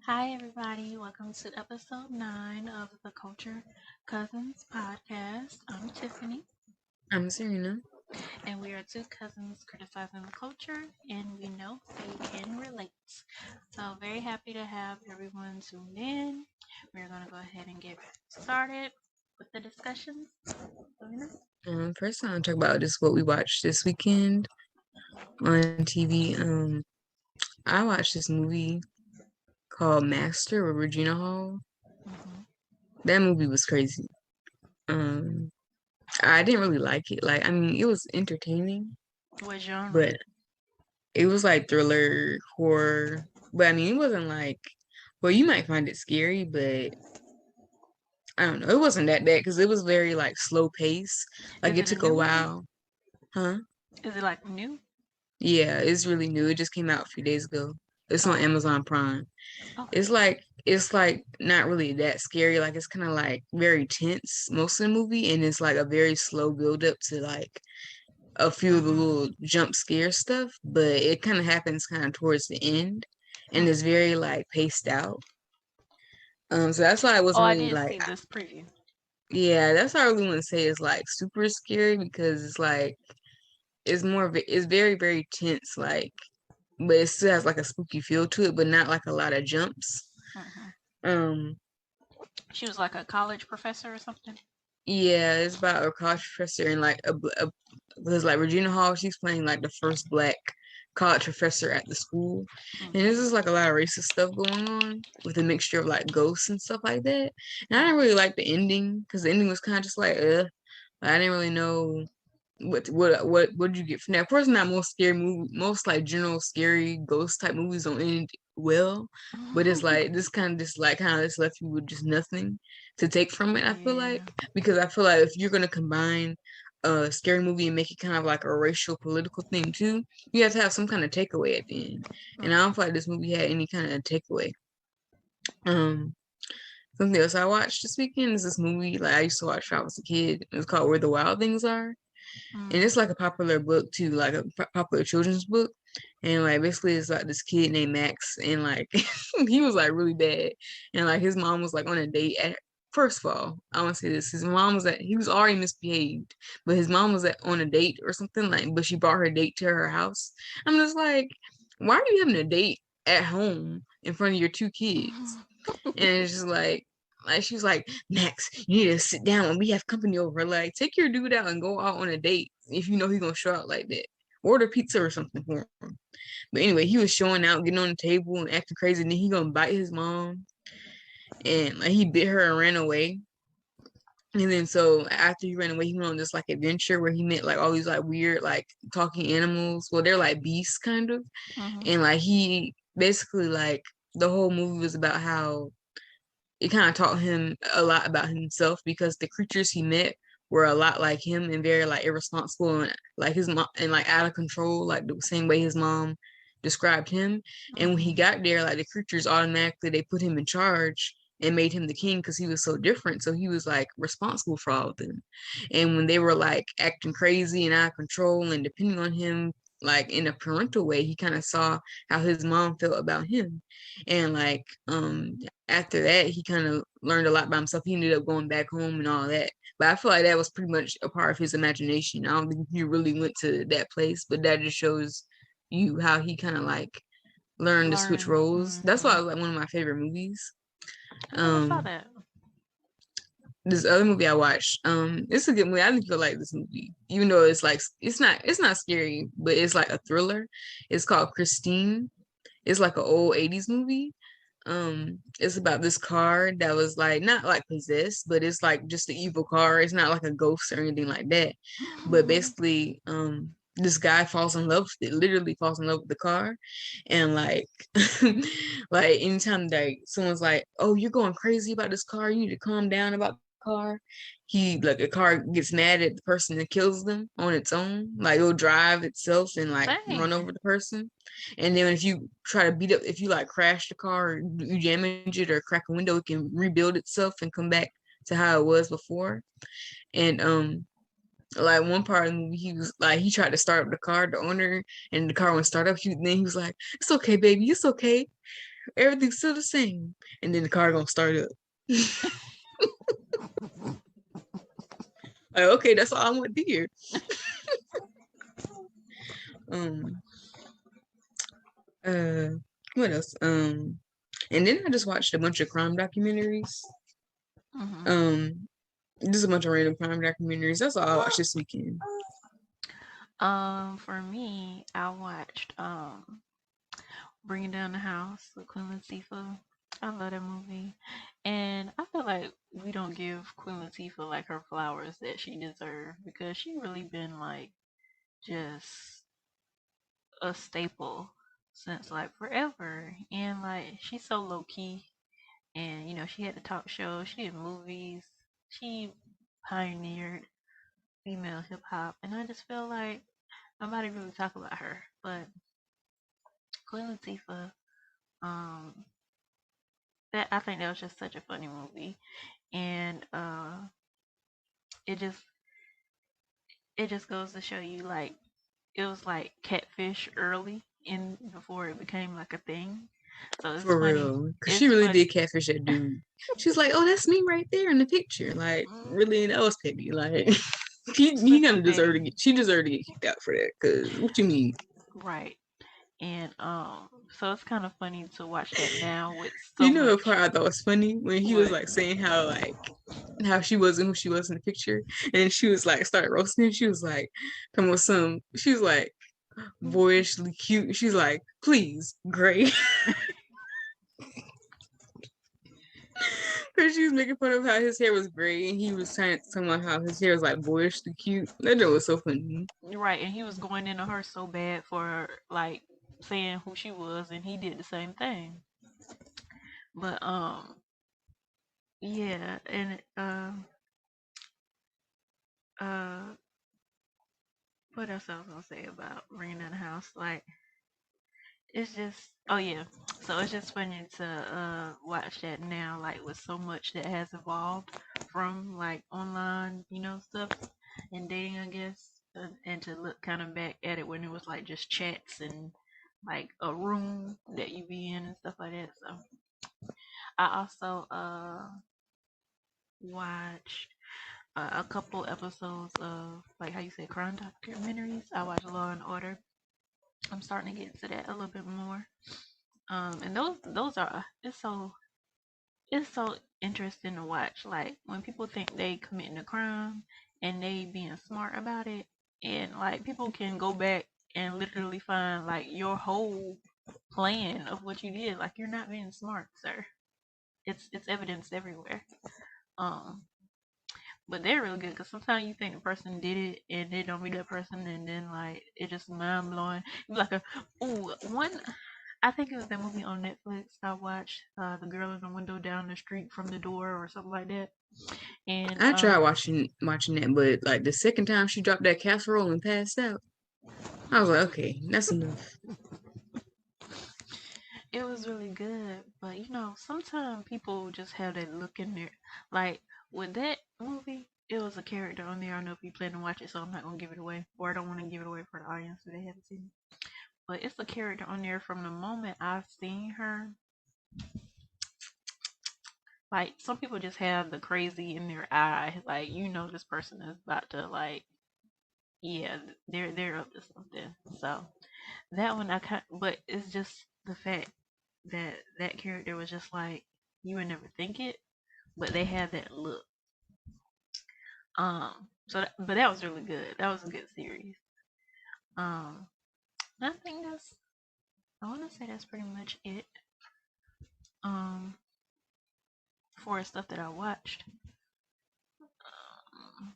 Hi, everybody. Welcome to episode 9 of the Culture Cousins podcast. I'm Tiffany, I'm Serena. and we are two cousins criticizing the culture, and we know they can relate. So, very happy to have everyone tuned in. We're going to go ahead and get started with the discussions. Serena? First, I want to talk about just what we watched this weekend on TV. I watched this movie called Master with Regina Hall. Mhm. That movie was crazy. Um, I didn't really like it. Like, I mean, it was entertaining, What genre? but it was like thriller, horror. But I mean, it wasn't like, well, you might find it scary, but I don't know. It wasn't that bad because it was very like slow pace. Like, Is it it a took a new movie? while. Huh? Is it like new? Yeah, it's really new. It just came out a few days ago. It's on Oh, Amazon Prime. okay. It's like not really that scary. Like it's kind of like very tense most of the movie, and it's like a very slow build up to like a few of the Mm-hmm. little jump scare stuff. But it kind of happens kind of towards the end, and Hmm. it's very like paced out. So that's why I Oh, wasn't I really did like, see this preview. yeah, that's why I really want to say it's like super scary because it's like it's more of it's very very tense. Like but it still has like a spooky feel to it, but not like a lot of jumps. Hmm. Um, She was like a college professor or something. yeah, it's about a college professor and like because like Regina Hall, she's playing like the first black college professor at the school, and Hmm. there's just like a lot of racist stuff going on with a mixture of like ghosts and stuff like that. And I didn't really like the ending because the ending was kind of just like, I didn't really know what did you get from that? Of course, not most scary movie, most like general scary ghost type movies don't end well, but it's like this kind of just like kind of just left you with just nothing to take from it. I feel like Yeah. because I feel like if you're gonna combine a scary movie and make it kind of like a racial political thing too, you have to have some kind of takeaway at the end. And I don't Hmm. feel like this movie had any kind of takeaway. Um, Something else I watched this weekend is this movie like I used to watch when I was a kid. It's called Where the Wild Things Are, and Mm. it's like a popular book too, like a popular children's book. And like basically it's like this kid named Max, and like he was like really bad, and like his mom was like on a date at. First of all, I want to say this: his mom was at. He was already misbehaved, but his mom was at on a date or something like. But she brought her date to her house. I'm just like, why are you having a date at home in front of your two kids? And it's just like she was like, Max, you need to sit down when we have company over. Like, take your dude out and go out on a date if you know he's gonna show out like that. Order pizza or something for him. But anyway, he was showing out, getting on the table and acting crazy. And then he gonna bite his mom, and like he bit her and ran away. And then so after he ran away, he went on this like adventure where he met like all these like weird like talking animals. Well, they're like beasts kind of, Hmm. and like he basically like the whole movie was about how it kind of taught him a lot about himself because the creatures he met were a lot like him and very like irresponsible and like his mom and like out of control, like the same way his mom described him. And when he Hmm. got there, like the creatures automatically they put him in charge and made him the king because he was so different. So he was like responsible for all of them. And when they were like acting crazy and out of control and depending on him, like in a parental way, he kind of saw how his mom felt about him. And like after that he kind of learned a lot by himself. He ended up going back home and all that. But I feel like that was pretty much a part of his imagination. I don't think he really went to that place, but that just shows you how he kind of like learned to switch Learn. roles. That's why Hmm. it was like one of my favorite movies. I never saw Um, that. this other movie I watched, it's a good movie. I think you'll like this movie, even though it's like it's not scary, but it's like a thriller. It's called Christine. It's like an old 80s movie. It's about this car that was like not like possessed, but it's like just an evil car. It's not like a ghost or anything like that. But basically, this guy falls in love with it, literally falls in love with the car. And like like anytime that someone's like, oh, you're going crazy about this car, you need to calm down about the car. He like the car gets mad at the person and kills them on its own. Like it'll drive itself and like run Dang. over the person. And then if you try to beat up, if you like crash the car or you damage it or crack a window, it can rebuild itself and come back to how it was before. And like one part of the movie, he was like he tried to start up the car, the owner, and the car wouldn't start up. Then he was like, "It's okay, baby, it's okay." everything's still the same. And then the car gonna start up. Like, okay, that's all I want to hear. Um, uh, what else? And then I just watched a bunch of crime documentaries. Hmm. Um, just a bunch of random crime documentaries. That's all I watched this weekend. For me, I watched Bringing Down the House with Queen Latifah. I love that movie, and I feel like we don't give Queen Latifah like her flowers that she deserves because she really been like just a staple since like forever, and like she's so low key, and she had the talk show, she did movies, she pioneered female hip hop, and I just feel like nobody really talk about her, but Queen Latifah, um, that I think that was just such a funny movie, and it just it just goes to show you like it was like catfish early in before it became like a thing. So it's For funny. real. Cause she It's really funny. did catfish that dude. She's like, oh, that's me right there in the picture. Like, Mm, really, that was petty. Like, he super kind of deserved to petty, get, she deserved to get kicked out for that. Cause what you mean? right? And so it's kind of funny to watch that now with so You know the part much. I thought was funny when he was What? like saying how she wasn't who she was in the picture, and then she was like started roasting him. She was like, come with some. She was like boyishly cute. She's like, please, Gray. Because she was making fun of how his hair was gray and he was trying to talk about how his hair was like boyishly cute. That joke was so funny. Right, and he was going into her so bad for like saying who she was, and he did the same thing. But yeah, and uh, what else I was gonna say about Bringing Down the House? Like, it's just, oh yeah, so it's just funny to watch that now, like with so much that has evolved from like online, stuff and dating, I guess, and to look kind of back at it when it was like just chats and like a room that you be in and stuff like that. So I also watched a couple episodes of like how you say crime documentaries. I watched Law and Order. I'm starting to get into that a little bit more. And those are it's so interesting to watch. Like when people think they committing a crime and they being smart about it, and like people can go back and literally find like your whole plan of what you did. Like you're not being smart, sir. It's evidence everywhere. Um, but they're really good because sometimes you think the person did it and they don't be that person, and then like it just mind blowing. You be like a ooh one. I think it was that movie on Netflix I watched, The Girl in the Window Down the Street from the Door or something like that. And I tried watching that, but like the second time she dropped that casserole and passed out, I was like, okay, that's enough. it was really good. But sometimes people just have that look in there. Like with that movie, it was a character on there. I don't know if you plan to watch it, so I'm not gonna give it away, or I don't want to give it away for the audience if they haven't seen it. But it's a character on there from the moment I've seen her. Like some people just have the crazy in their eye. Like this person is about to like, yeah, they're up to something. So that one I kind, but it's just the fact that that character was just like you would never think it, but they have that look. But that was really good. That was a good series. Um, I think that's. I want to say that's pretty much it. Um, for stuff that I watched. Um,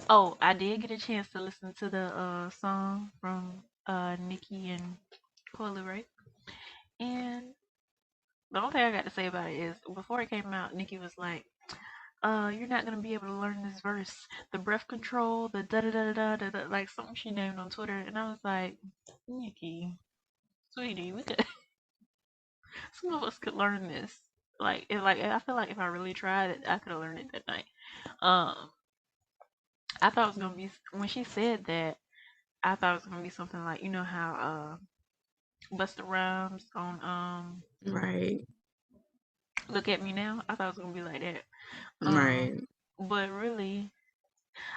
oh, I did get a chance to listen to the song from Nicki and Coily Ray, and the only thing I got to say about it is before it came out, Nicki was like, you're not gonna be able to learn this verse. The breath control, the da da da da da da, like something she named on Twitter, and I was like, Nikki, sweetie, we could, some of us could learn this. Like I feel like if I really tried it, I could have learned it that night. Um, I thought it was gonna be when she said that. I thought it was gonna be something like how Busta Rhymes on Right. Look at me now. I thought it was gonna be like that. Right. But really,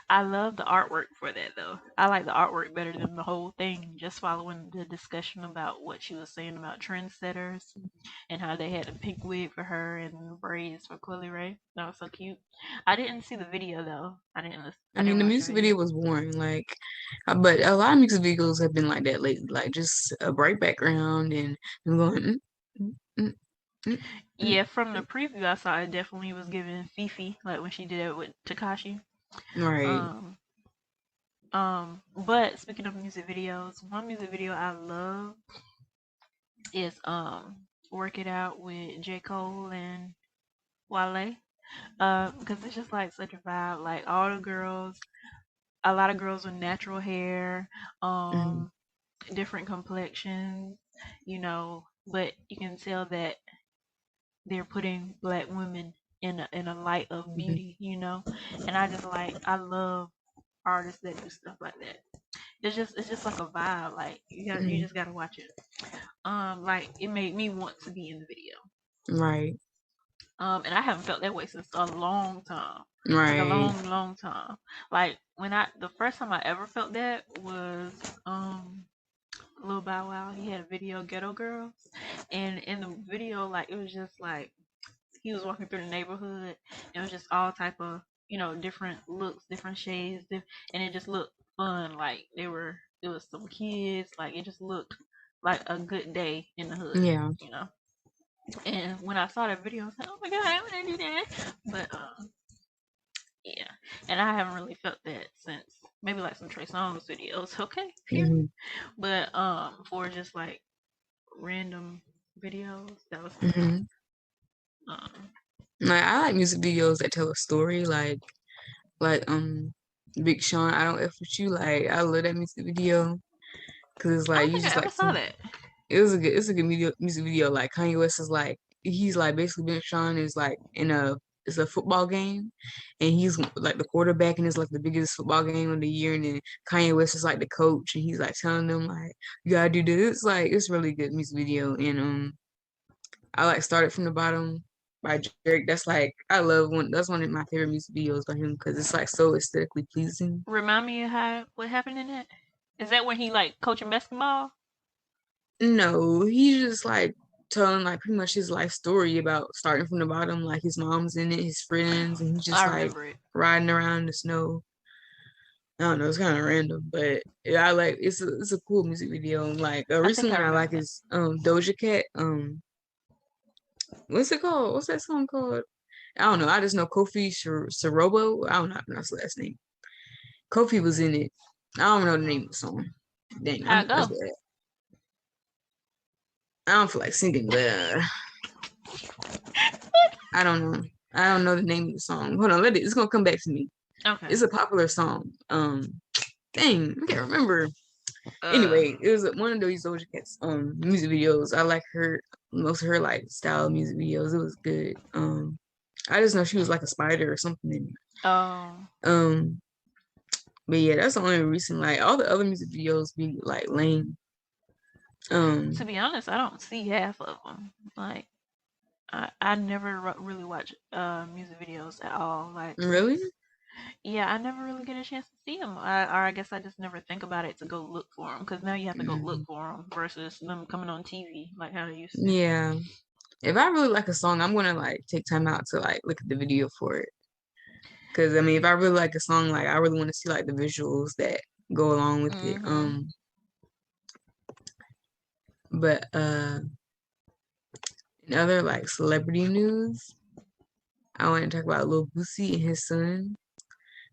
I love the artwork for that though. I like the artwork better than the whole thing. Just following the discussion about what she was saying about trendsetters and how they had a pink wig for her and braids for Coily Ray. That was so cute. I didn't see the video though. I I mean, didn't the watch the music video. video was boring, like, but a lot of music videos have been like that lately, like just a bright background and them going, mm, mm, mm, Yeah, from the preview I saw, it definitely was giving Fifi like when she did it with Takashi. right. Um, but speaking of music videos, one music video I love is "Work It Out" with J. Cole and Wale. Because it's just like such a vibe. Like all the girls, a lot of girls with natural hair, Mhm, um, different complexions, but you can tell that they're putting black women in a light of mhm, beauty. And I love artists that do stuff like that. It's just like a vibe. Like you mhm, just gotta watch it. Like it made me want to be in the video. right. And I haven't felt that way since a long time. Like a Right. long, long time. Like the first time I ever felt that was Lil Bow Wow. He had a video Ghetto Girls, and in the video, like it was just like he was walking through the neighborhood. And it was just all type of different looks, different shades, and it just looked fun. Like it was some kids. Like it just looked like a good day in the hood. Yeah. You know. And when I saw that video, I was like, "Oh my god, I want to do that!" But yeah, and I haven't really felt that since maybe like some Trey Songz videos. Okay, period. Hmm. But for just like random videos, that was nice. Hmm. Um, Like I like music videos that tell a story, like Big Sean. I don't F with you. Like I love that music video because it's I like don't you think I just ever like saw some. that. It's a good music video. Like Kanye West is like he's like basically Big Sean is like in a it's a football game, and he's like the quarterback, and it's like the biggest football game of the year. And then Kanye West is like the coach, and he's like telling them like you gotta do this. Like it's really good music video, and I like started from the bottom by Drake. That's like I love one. That's one of my favorite music videos by him because it's like so aesthetically pleasing. Remind me of what happened in it. Is that when he like coaching basketball? No, he's just like telling like pretty much his life story about starting from the bottom. Like his mom's in it, his friends, and he's I just like remember it. riding around in the snow. I don't know, it's kind of random, but yeah, I like it's a cool music video. Like a I think recent I one I remember like that. is Doja Cat. What's it called? What's that song called? I don't know. I just know Kofi Sarobo. I don't know how to pronounce the last name. Kofi was in it. I don't know the name of the song. Dang, How'd it that's go? bad. I don't feel like singing, but I don't know. I don't know the name of the song. Hold on, it's gonna come back to me. Okay. It's a popular song. Dang, I can't remember. Uh, Anyway, it was one of those Doja Cat's music videos. I like her most of her like style music videos. It was good. I just know she was like a spider or something in um, it. But yeah, that's the only reason. Like all the other music videos be like lame. to Um, be honest, I don't see half of them. Like, I never really watch music videos at all. Like, really? yeah, I never really get a chance to see them. Or I guess I just never think about it to go look for them because now you have to go look Mhm. for them versus them coming on TV like how they used to. Yeah. If I really like a song, I'm gonna like take time out to like look at the video for it. Cause I mean, if I really like a song, like I really want to see like the visuals that go along with it. Mm-hmm. But in other like celebrity news, I want to talk about Lil Boosie and his son.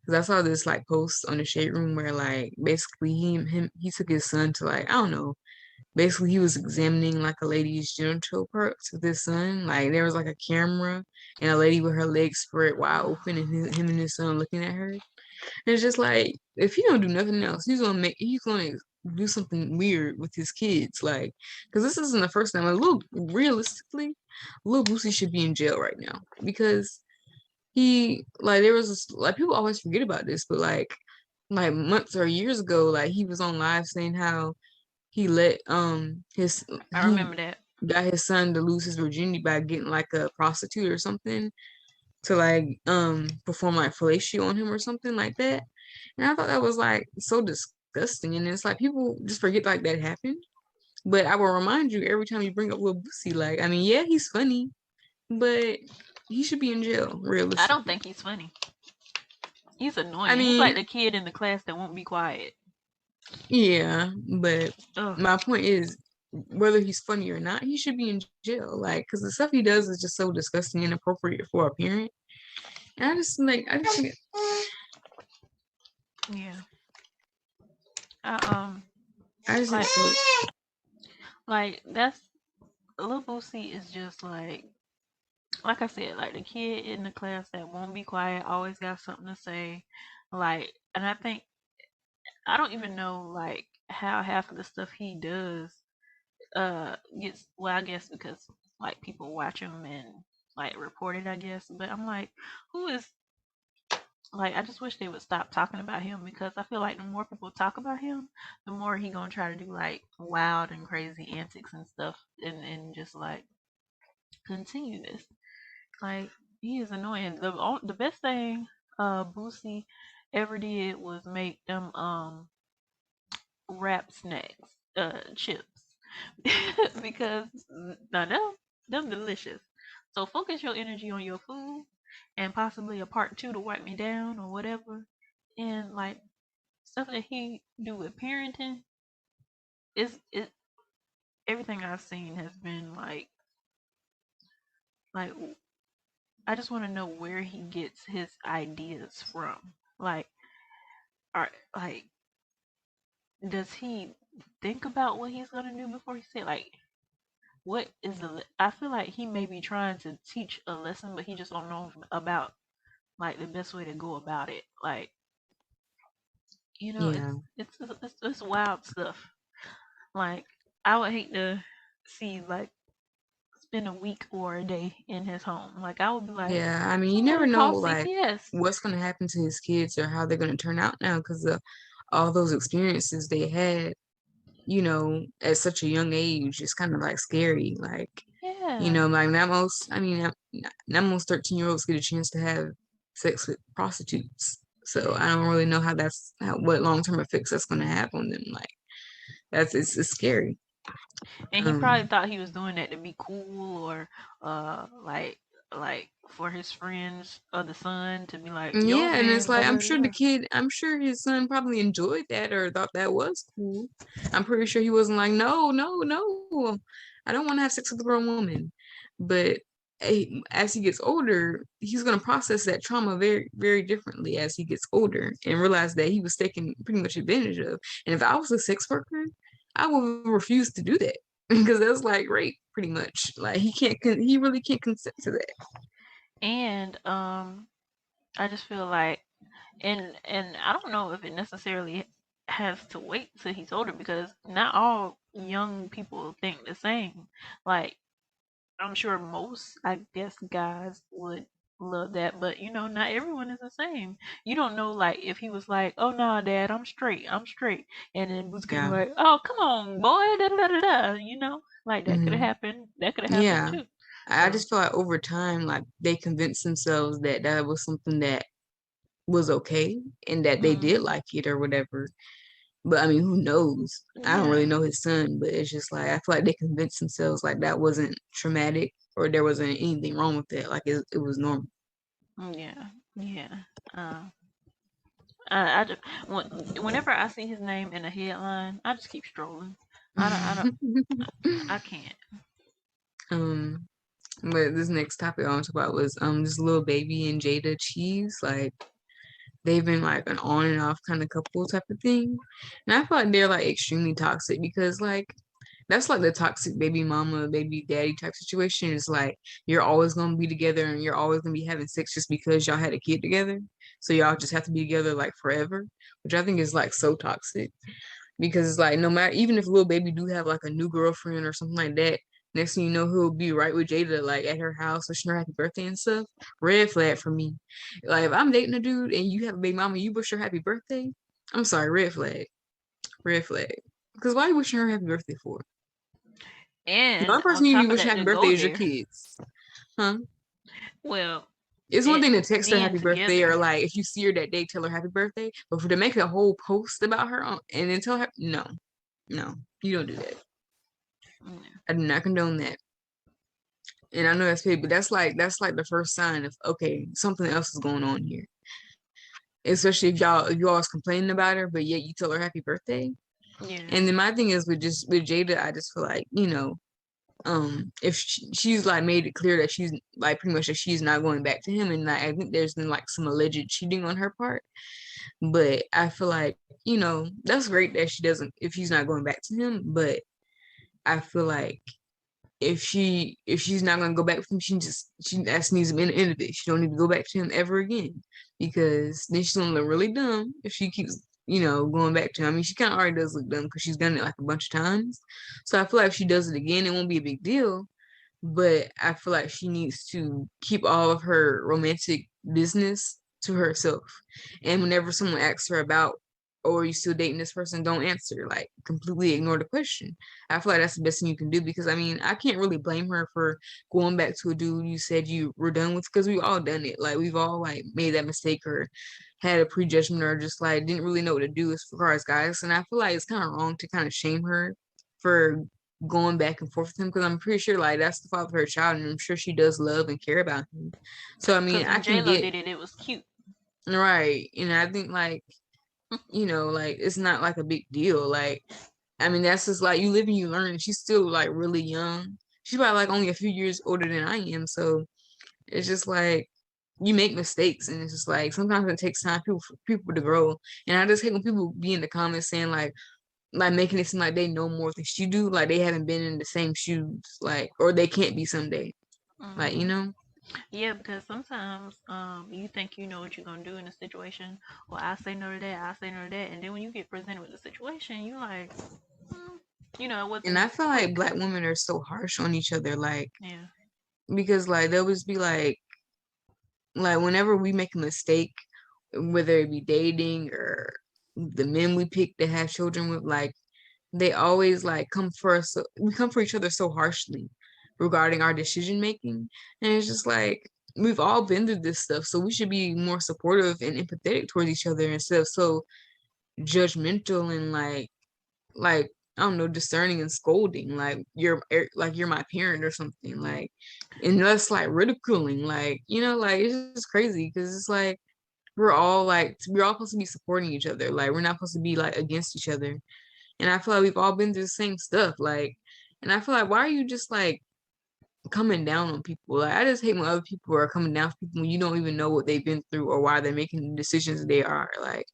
Cause I saw this like post on the Shade Room where like basically he took his son to like I don't know. Basically, he was examining like a lady's genital parts with his son. Like there was like a camera and a lady with her legs spread wide open, and him and his son looking at her. And it's just like if he don't do nothing else, he's gonna do something weird with his kids. Like because this isn't the first time. Like, little realistically, Lil Boosie should be in jail right now because he like there was this, like people always forget about this, but like months or years ago, like he was on live saying how he let his I he remember that. got his son to lose his virginity by getting like a prostitute or something to like perform like fellatio on him or something like that. And I thought that was like so disgusting. And it's like people just forget like that happened. But I will remind you every time you bring up Lil Boosie, like, I mean, yeah, he's funny, but he should be in jail, I don't realistically. think he's funny. He's I annoying. He's like mean, the kid in the class that won't be quiet. yeah, but Ugh. my point is, whether he's funny or not, he should be in jail. Like, because the stuff he does is just so disgusting and inappropriate for a parent. And I just think, Yeah. I, I just think like, so. that's Lil Boosie is just like I said, like the kid in the class that won't be quiet, always got something to say. And I think I don't even know like how half of the stuff he does gets, well, I guess because like people watch him and like report it, I guess. But I'm like, who is like, I just wish they would stop talking about him, because I feel like the more people talk about him, the more he gonna try to do like wild and crazy antics and stuff, and just like continue this. Like, he is annoying. The best thing Boosie ever did was make them wrap snacks, chips, because now them delicious. So focus your energy on your food, and possibly a part two to wipe me down or whatever. And like stuff that he do with parenting is it everything I've seen has been like I just want to know where he gets his ideas from. Like, are like does he think about what he's gonna do before he say, like, what is I feel like he may be trying to teach a lesson, but he just don't know about like the best way to go about it. Like, Yeah, it's wild stuff. Like, I would hate to see like spend a week or a day in his home. Like, I would be like, yeah. I mean, you never someone know call like CPS. what's gonna happen to his kids or how they're gonna turn out now because of all those experiences they had, at such a young age. It's kind of like scary. Like, Yeah. like not most, I mean, not most 13-year-olds get a chance to have sex with prostitutes. So I don't really know what long-term effects that's going to have on them. Like it's scary. And he probably Um, thought he was doing that to be cool, or like for his friends or the son to be like, yo yeah, and it's man, da like da da. I'm sure his son probably enjoyed that or thought that was cool. I'm pretty sure he wasn't like, no, no, no, I don't want to have sex with a grown woman. But as he gets older, he's going to process that trauma very, very differently as he gets older and realize that he was taken pretty much advantage of. And if I was a sex worker, I would refuse to do that because that's like rape, pretty much. Like he really can't consent to that. And I just feel like, and I don't know if it necessarily has to wait till he's older, because not all young people think the same. Like, I'm sure most, I guess, guys would love that, but not everyone is the same. You don't know, like, if he was like, "Oh no, Dad, I'm straight," and then was gonna be Yeah. like, "Oh, come on, boy," da da da da. Like that could have Hmm. happened. That could have happened Yeah. too. I So just feel like over time, like they convinced themselves that that was something that was okay and that they mm, did like it or whatever. But I mean, who knows? I don't really yeah, know his son, but it's just like I feel like they convinced themselves like that wasn't traumatic or there wasn't anything wrong with it. Like it was normal. yeah, yeah. Uh, I just whenever I see his name in a headline, I just keep strolling. I can't. um, but this next topic I want to talk about was this Lil Baby and Jada Cheese. Like they've been like an on and off kind of couple type of thing. And I feel like they're like extremely toxic because like that's like the toxic baby mama, baby daddy type situation. Is like you're always gonna be together and you're always gonna be having sex just because y'all had a kid together. So y'all just have to be together like forever, which I think is like so toxic because it's like no matter even if little baby do have like a new girlfriend or something like that, next thing you know he'll be right with Jada like at her house wishing her happy birthday and stuff. Red flag for me. Like if I'm dating a dude and you have a baby mama, you wish her happy birthday. I'm sorry, red flag, red flag. Because why you wishing her happy birthday for? The And only person on you top of wish that, happy to go birthday is your there, kids, huh? well, It's one it thing to text her being happy birthday, or together. like if you see her that day, tell her happy birthday. But for to make a whole post about her and then tell her, no, no, you don't do that. Yeah. I do not condone that. And I know that's paid, but that's like the first sign of okay, something else is going on here. Especially if you always complaining about her, but yet you tell her happy birthday. Yeah. And then my thing is with Jada, I just feel like if she's like made it clear that she's like pretty much that she's not going back to him, and like, I think there's been like some alleged cheating on her part. But I feel like that's great that she doesn't if she's not going back to him, but I feel like if she's not gonna go back with him, she just needs to be in the end of it. She don't need to go back to him ever again because then she's gonna look really dumb if she keeps going back to him. I mean, she kind of already does look dumb because she's done it like a bunch of times. So I feel like if she does it again, it won't be a big deal. But I feel like she needs to keep all of her romantic business to herself. And whenever someone asks her about, "Oh, are you still dating this person?" don't answer. Like completely ignore the question. I feel like that's the best thing you can do because I mean I can't really blame her for going back to a dude you said you were done with because we've all done it. Like we've all like made that mistake or had a prejudgment or just like didn't really know what to do as far as guys. And I feel like it's kind of wrong to kind of shame her for going back and forth with him because I'm pretty sure like that's the father of her child and I'm sure she does love and care about him. So I mean Because I when can J Lo get did it, it was cute. right. And I think like, like it's not like a big deal. Like, I mean, that's just like you live and you learn. She's still like really young. She's probably like only a few years older than I am. So it's just like you make mistakes and it's just like sometimes it takes time for people to grow. And I just hate when people be in the comments saying like making it seem like they know more than she do, like they haven't been in the same shoes, like or they can't be someday. Like, Hmm. Yeah, because sometimes you think you know what you're gonna do in a situation. Well, I say no to that. I say no to that, and then when you get presented with a situation, you like, hmm, it And I wasn't feel like quick. black women are so harsh on each other, like Yeah. because like they'll always be like whenever we make a mistake, whether it be dating or the men we pick to have children with, like they always like come for us. We come for each other so harshly regarding our decision making, and it's just like we've all been through this stuff, so we should be more supportive and empathetic towards each other instead of so judgmental and like I don't know, discerning and scolding, like you're my parent or something, like and that's like ridiculing, like it's just crazy because it's like we're all supposed to be supporting each other, like we're not supposed to be like against each other, and I feel like we've all been through the same stuff, like, and I feel like why are you just like coming down on people? Like I just hate when other people are coming down on people when you don't even know what they've been through or why they're making the decisions they are. Like,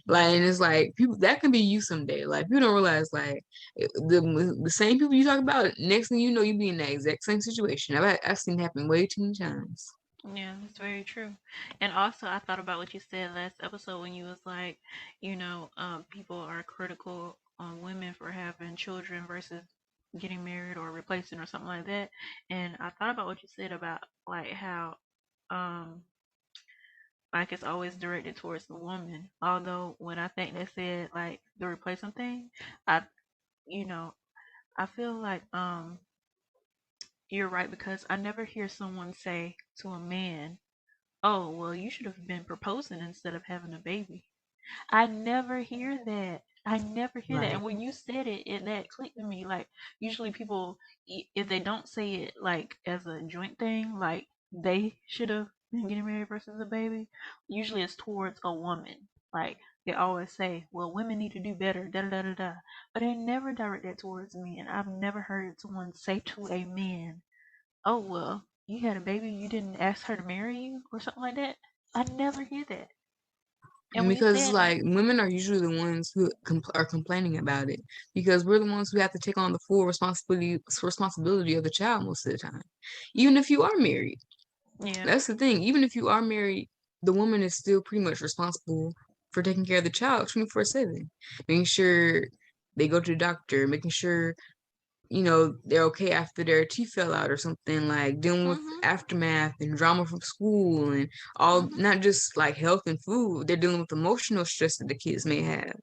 and it's like people that can be you someday. Like people don't realize like the same people you talk about. Next thing you know, you be in that exact same situation. I've seen it happen way too many times. Yeah, that's very true. And also, I thought about what you said last episode when you was like, people are critical on women for having children versus getting married or replacing or something like that. And I thought about what you said about like how, um, like it's always directed towards the woman. Although when I think they said like the replacement thing, I, you know, I feel like you're right because I never hear someone say to a man, "Oh, well, you should have been proposing instead of having a baby." I never hear that. I never hear that. And Right. when you said it, that clicked to me. Like, usually people, if they don't say it like as a joint thing, like they should have been getting married versus a baby, usually it's towards a woman. Like, they always say, well, women need to do better, da da da da da. But they never direct that towards me. And I've never heard someone say to a man, oh, well, you had a baby, you didn't ask her to marry you or something like that. I never hear that. And And when you because said that, like women are usually the ones who are complaining about it because we're the ones who have to take on the full responsibility of the child most of the time, even if you are married. yeah, That's the thing. Even if you are married, the woman is still pretty much responsible for taking care of the child 24/7, making sure they go to the doctor, making sure they're okay after their teeth fell out or something, like dealing with Mhm. aftermath and drama from school and all, Mhm. not just like health and food. They're dealing with emotional stress that the kids may have.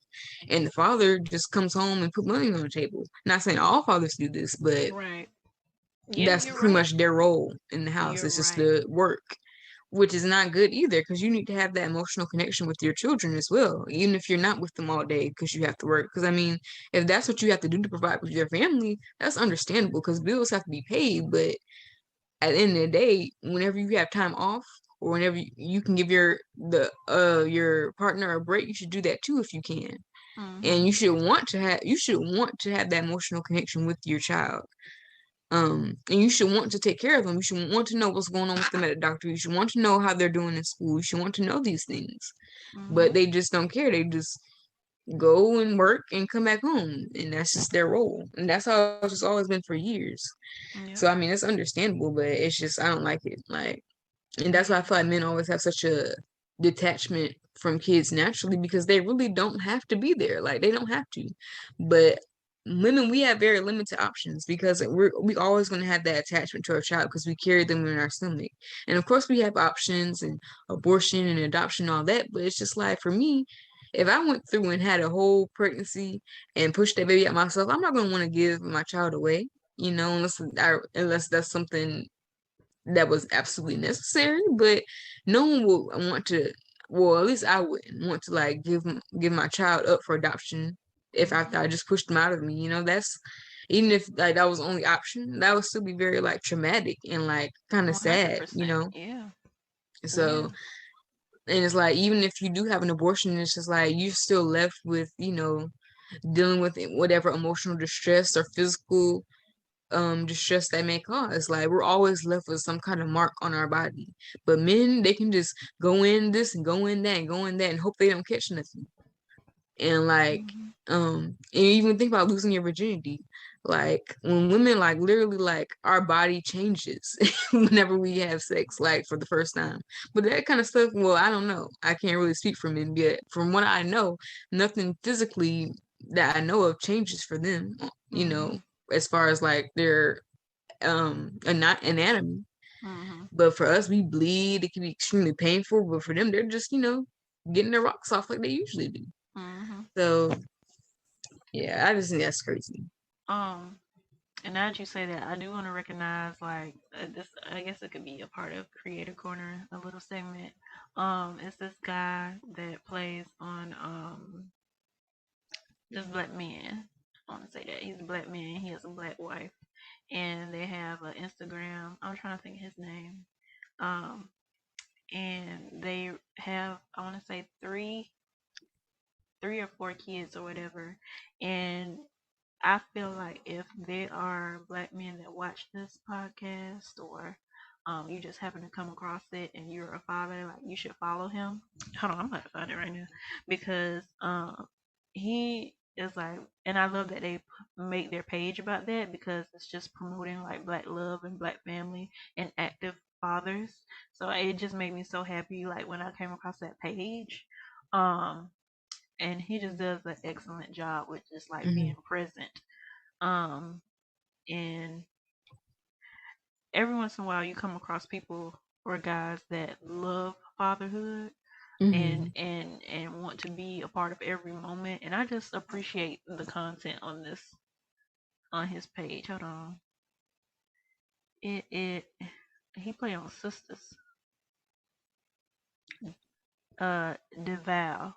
And the father just comes home and put money on the table. Not saying all fathers do this, but Right. Yeah, that's you're pretty right. much their role in the house. You're It's just right. the work, which is not good either, because you need to have that emotional connection with your children as well, even if you're not with them all day because you have to work. Because I mean, if that's what you have to do to provide with your family, that's understandable because bills have to be paid. But at the end of the day, whenever you have time off or whenever you can give your partner a break, you should do that too if you can. And Mhm. you should want to have that emotional connection with your child. And you should want to take care of them. You should want to know what's going on with them at the doctor. You should want to know how they're doing in school. You should want to know these things. But Mhm. they just don't care. They just go and work and come back home. And that's just their role. And that's how it's just always been for years. So I Yep. mean it's understandable, but it's just I don't like it. Like, and that's why I Yeah. feel like men always have such a detachment from kids naturally because they really don't have to be there. Like they don't have to. But women, we have very limited options because we always going to have that attachment to our child because we carry them in our stomach. And of course we have options and abortion and adoption and all that, but it's just like for me, if I went through and had a whole pregnancy and pushed that baby out myself, I'm not going to want to give my child away, unless that's something that was absolutely necessary, but no one will want to. Well, at least I wouldn't want to like give my child up for adoption if after Mhm. I just pushed them out of me. That's even if like that was the only option, that would still be very like traumatic and like kind of sad. 100%. Yeah. So Yeah. and it's like even if you do have an abortion, it's just like you're still left with dealing with whatever emotional distress or physical distress that may cause. Like we're always left with some kind of mark on our body. But men, they can just go in this and go in that and go in that and hope they don't catch nothing. And like, Mhm. and even think about losing your virginity. Like when women like literally like our body changes whenever we have sex, like for the first time. But that kind of stuff, well, I don't know. I can't really speak for men, yet from what I know, nothing physically that I know of changes for them, Mhm. as far as like their anatomy. Mhm. But for us, we bleed. It can be extremely painful. But for them, they're just getting their rocks off like they usually do. Mhm. So yeah, I just think that's crazy. Um, and now that you say that, I do want to recognize like this. I guess it could be a part of Creator Corner, a little segment. It's this guy that plays on this black man. I want to say that he's a black man. He has a black wife, and they have an Instagram. I'm trying to think of his name. Um, and they have I want to say three or four kids or whatever, and I feel like if there are black men that watch this podcast or you just happen to come across it and you're a father, like you should follow him. Hold on, I'm about to find it right now because he is like, and I love that they make their page about that because it's just promoting like black love and black family and active fathers. So it just made me so happy like when I came across that page. Um, and he just does an excellent job with just like being Hmm. present. Um, and every once in a while, you come across people or guys that love fatherhood Hmm. and want to be a part of every moment. And I just appreciate the content on this on his page. Hold on, it he play on sisters. Deval.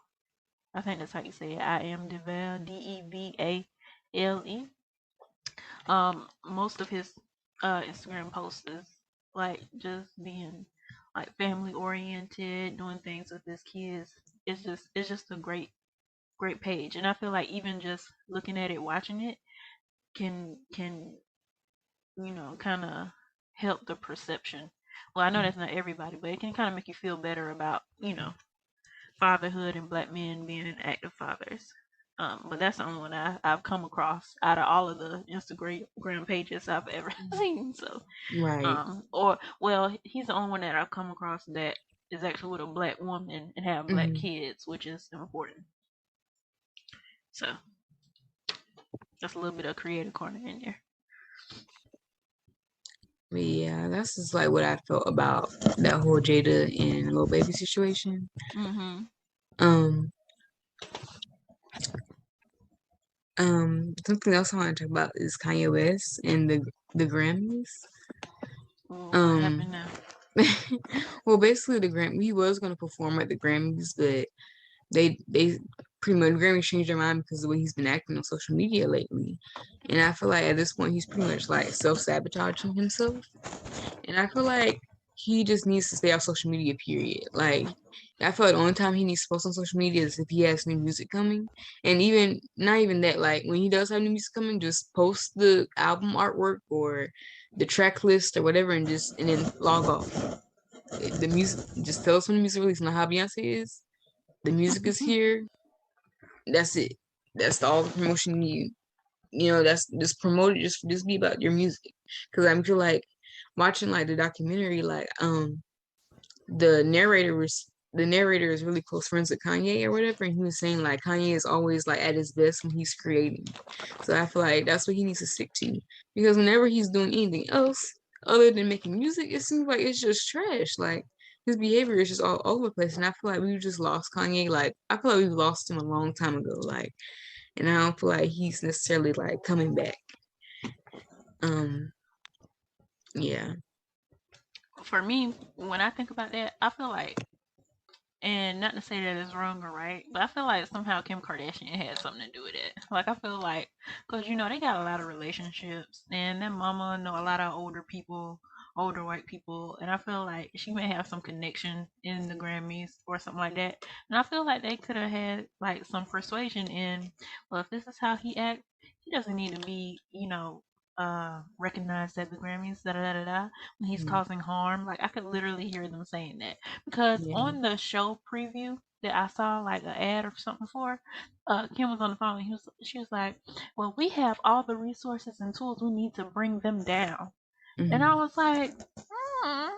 I think that's how you say it. I am Deval. Devale. Most of his Instagram posts is like just being like family oriented, doing things with his kids. It's just a great page, and I feel like even just looking at it, watching it can kind of help the perception. Well, I know that's not everybody, but it can kind of make you feel better about fatherhood and black men being active fathers. But that's the only one I've come across out of all of the Instagram pages I've ever seen. So, Right. or well, he's the only one that I've come across that is actually with a black woman and have black Hmm. kids, which is important. So, that's a little bit of creative corner in there. But yeah, that's just like what I felt about that whole Jada and Lil Baby situation. Mm-hmm. Um, something else I want to talk about is Kanye West and the Grammys. Ooh, what Um, happened now? well, basically the he was going to perform at the Grammys, but they pretty much Grammy changed their mind because of the way he's been acting on social media lately. And I feel like at this point he's pretty much like self-sabotaging himself. And I feel like he just needs to stay off social media, period. Like I feel like the only time he needs to post on social media is if he has new music coming. And even not even that, like when he does have new music coming, just post the album artwork or the track list or whatever and then log off. The music just tell us when the music release, not how Beyonce is. The music is here. That's it. That's all the promotion you that's just promote it, just be about your music. Cause I feel like watching like the documentary, like the narrator was the narrator is really close friends with Kanye or whatever, and he was saying like Kanye is always like at his best when he's creating. So I feel like that's what he needs to stick to. Because whenever he's doing anything else other than making music, it seems like it's just trash. Like his behavior is just all over the place. And I feel like we just lost Kanye. Like I feel like we lost him a long time ago. Like and I don't feel like he's necessarily like coming back. Um, yeah. For me, when I think about that, I feel like, and not to say that it's wrong or right, but I feel like somehow Kim Kardashian had something to do with it. Like I feel like, cause they got a lot of relationships, and their mama know a lot of older people, older white people, and I feel like she may have some connection in the Grammys or something like that. And I feel like they could have had like some persuasion in, well, if this is how he acts, he doesn't need to be, recognized at the Grammys, da da da da da, when he's Mm, causing harm. Like I could literally hear them saying that. Because yeah. on the show preview that I saw, like an ad or something for, Kim was on the phone. And she was like, "Well, we have all the resources and tools we need to bring them down." And I Hmm. was like, hmm.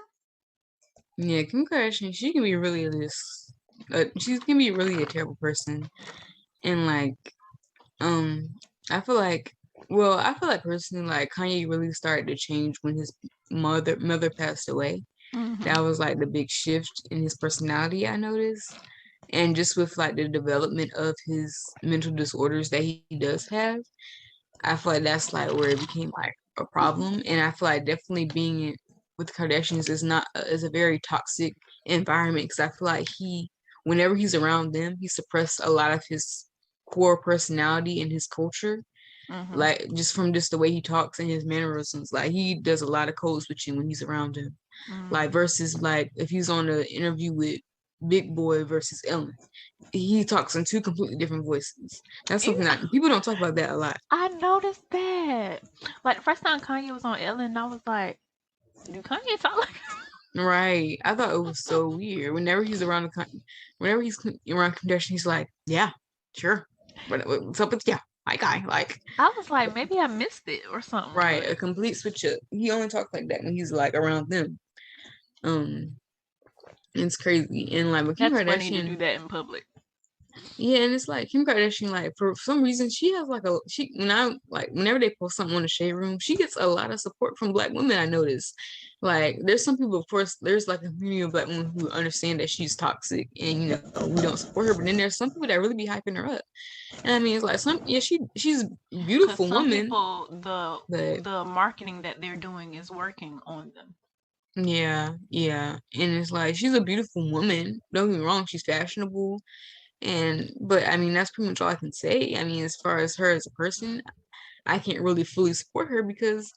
Yeah, Kim Kardashian, she can be really this she can be really a terrible person. And like, um, I feel like I feel like personally like Kanye really started to change when his mother passed away. That Hmm. was like the big shift in his personality I noticed. And just with like the development of his mental disorders that he does have, I feel like that's like where it became like a problem. And I feel like definitely being with the Kardashians is not is a very toxic environment because I feel like whenever he's around them, he suppressed a lot of his core personality and his culture. Hmm. Like just from just the way he talks and his mannerisms, like he does a lot of code switching when he's around him. Like Hmm. versus like if he's on an interview with Big Boy versus Ellen, he talks in two completely different voices. That's something that people don't talk about that a lot. I noticed that. Like the first time Kanye was on Ellen, I was like, "Do Kanye talk like?" Right. I thought it was so weird. Whenever he's around Kardashian, he's like, yeah, sure. What's up with yeah, my guy? Like, I was like, maybe I missed it or something, right, but a complete switch up. He only talks like that when he's like around them. Um, it's crazy. And like with Kim that's funny to do Kardashian, that in public. yeah, and it's like Kim Kardashian, like for some reason she has like when I like whenever they post something on the shade room, she gets a lot of support from black women. I notice, like there's some people, of course, there's like a community of black women who understand that she's toxic and we don't support her, but then there's some people that really be hyping her up. And I mean, it's like she's a Because beautiful some woman, people, the but the marketing that they're doing is working on them. yeah, and it's like she's a beautiful woman. Don't get me wrong, she's fashionable. But I mean, that's pretty much all I can say. I mean, as far as her as a person, I can't really fully support her because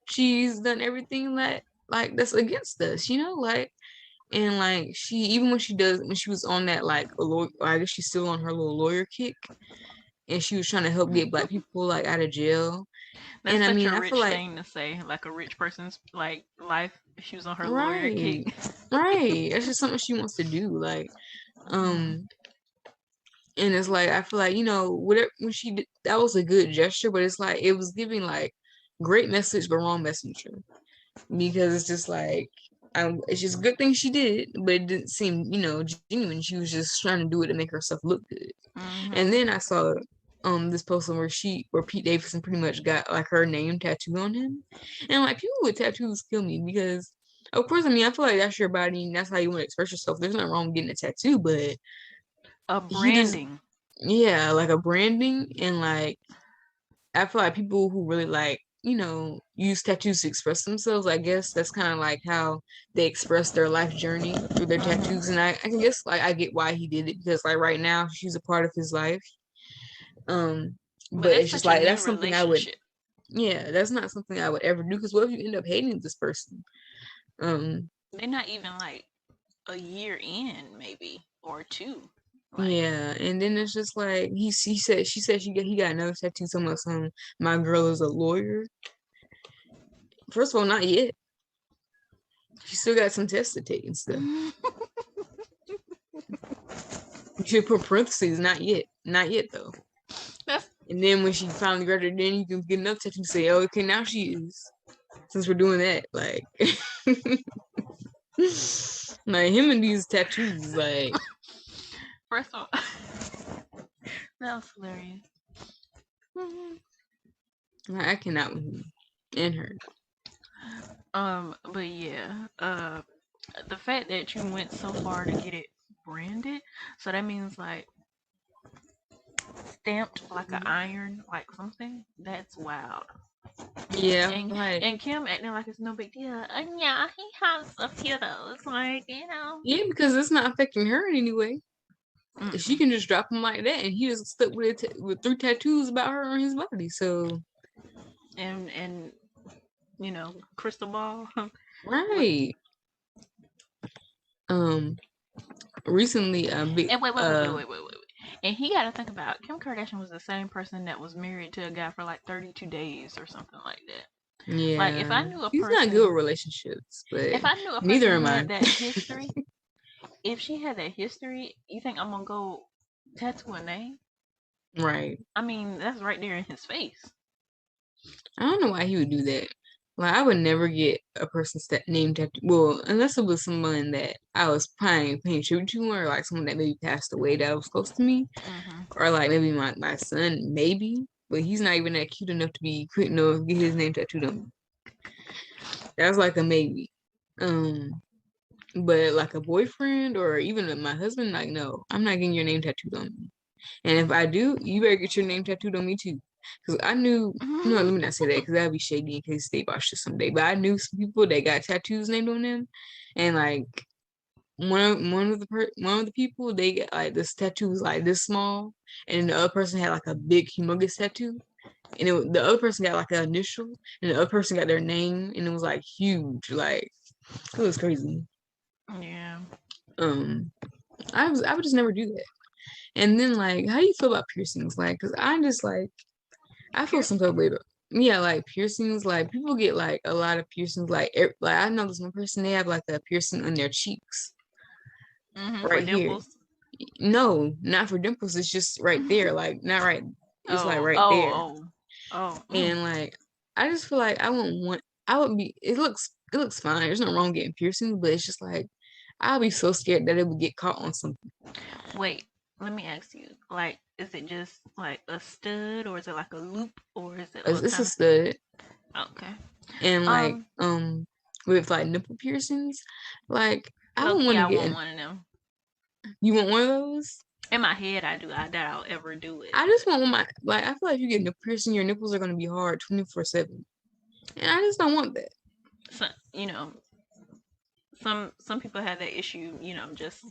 she's done everything that's against us, like and like even when she was on that like a lawyer, I guess she's still on her little lawyer kick, and she was trying to help get black people like out of jail. That's And I such mean, a I feel rich like thing to say, like a rich person's like life. She was on her lawyer right, kick. right, that's just something she wants to do, like Hmm. um. And it's like I feel like whatever when she did that was a good gesture, but it's like it was giving like great message but wrong messenger because it's just like it's just a good thing she did, but it didn't seem genuine. She was just trying to do it to make herself look good. And Hmm. then I saw. this post where Pete Davidson pretty much got like her name tattooed on him, and like people with tattoos kill me because of course I mean I feel like that's your body and that's how you want to express yourself. There's nothing wrong with getting a tattoo, but A he just branding. yeah like a branding and like I feel like people who really like use tattoos to express themselves. I guess that's kind of like how they express their life journey through their Hmm. tattoos, and I can guess like I get why he did it because like right now she's a part of his life. Um, But but that's it's just such a like new that's something I would, relationship. yeah, that's not something I would ever do. Because what if you end up hating this person? Um, They're not even like a year in, maybe or two. Like, yeah, and then it's just like she said he got another tattoo. So much my girl is a lawyer. First of all, not yet. She still got some tests to take and stuff. You should put parentheses, not yet, not yet though. that's And then when she finally graduated, then you can get another tattoo and say, oh, okay, now she is. Since we're doing that, like, like him and these tattoos, like, first of all, that was hilarious. I cannot with him and her. But yeah, the fact that you went so far to get it branded, so that means like stamped like an iron, like something. That's wild. Yeah, And like, and Kim acting like it's no big deal. And yeah, he has a few of those, like yeah, because it's not affecting her in any way. She Mm-mm. can just drop him like that, and he just stuck with with 3 tattoos about her on his body. So, And crystal ball. What? right. Um, recently, a big, And wait. And he got to think about Kim Kardashian was the same person that was married to a guy for like 32 days or something like that. Like if I yeah, knew a she's not good person, with relationships, but if I knew a neither person am I. had that history, if she had that history, you think I'm gonna go tattoo a name? Right. I mean, that's right there in his face. I don't know why he would do that. Like, I would never get a person's name tattoo. Well, unless it was someone that I was paying tribute to, or like someone that maybe passed away that was close to me, Hmm. or like maybe my son, maybe. But he's not even that cute enough to be quick enough to get his name tattooed on me. That's like a maybe. Um, but like a boyfriend or even my husband, like no, I'm not getting your name tattooed on me. And if I do, you better get your name tattooed on me too. Because I knew, no, let me not say that because that'd be shady in case they watch this someday. But I knew some people that got tattoos named on them. And like one of the people, they get like this tattoo was like this small. And the other person had like a big humongous tattoo. And the other person got like an initial. And the other person got their name. And it was like huge. Like, it was crazy. Yeah. Um, I would just never do that. And then like, how do you feel about piercings? Like, cause I just like I feel some type of Piercings? way about yeah, like piercings. Like people get like a lot of piercings. Like I know this one person they have like a piercing on their cheeks, For right here. dimples. No, not for dimples. It's just right there. Like not right. It's like Oh, right oh, there. oh, oh. And like I just feel like I wouldn't want. I would be. It looks fine. There's no wrong getting piercings, but it's just like I'll be so scared that it would get caught on something. Wait, let me ask you. Like, is it just like a stud, or is it like a loop, or is it what It's a kind stud. of? Okay. And like Um, with like nipple piercings, like I Low don't key, want to I get want in. one of them. You want one of those? In my head, I do. I doubt I'll ever do it, I just but want my like I feel like if you get nipple piercing, your nipples are gonna be hard 24/7. And I just don't want that. so, some people have that issue. Just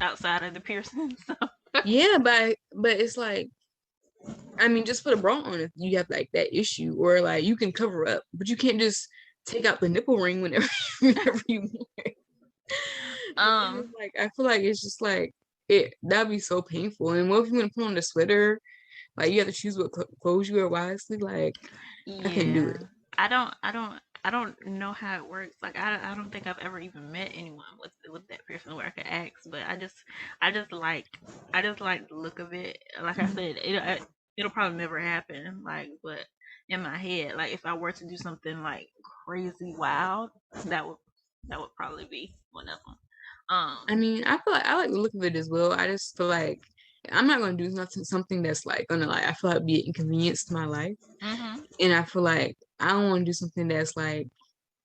outside of the piercing. So. Yeah, but it's like I mean just put a bra on if you have like that issue or like you can cover up, but you can't just take out the nipple ring whenever whenever you want. And then um, it's like I feel like it's just like that'd be so painful. And what if you want to put on the sweater? Like you have to choose what clothes you wear wisely. Like I can't do yeah, it. I don't know how it works. Like I don't think I've ever even met anyone with that piercing where I could ask. But I just like I just like the look of it. Like I said, it'll probably never happen. Like, but in my head, like if I were to do something like crazy wild, that would that would probably be one of them. I mean, I feel like I like the look of it as well. I just feel like I'm not gonna do something that's like gonna like I feel like be an inconvenience to my life, Mhm. and I feel like I don't want to do something that's like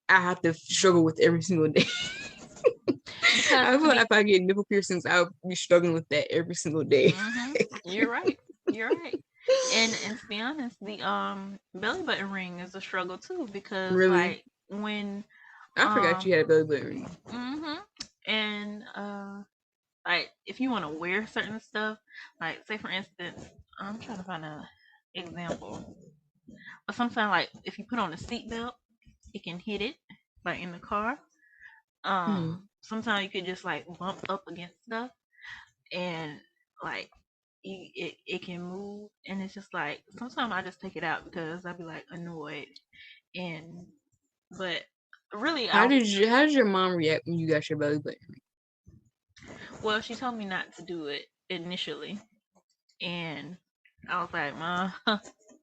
I have to struggle with every single day. Because I to feel like be if I get nipple piercings, I'll be struggling with that every single day. You're right. You're right. And to be honest, the belly button ring is a struggle too because Really, like when I forgot um you had a belly button ring. mhm and like if you want to wear certain stuff, like say for instance, I'm trying to find a example. But sometimes like if you put on a seatbelt, it can hit it like in the car. Hmm. Sometimes you could just like bump up against stuff and like it can move and it's just like sometimes I just take it out because I'd be like annoyed and but really I How did your mom react when you got your belly button? well she told me not to do it initially and I was like ma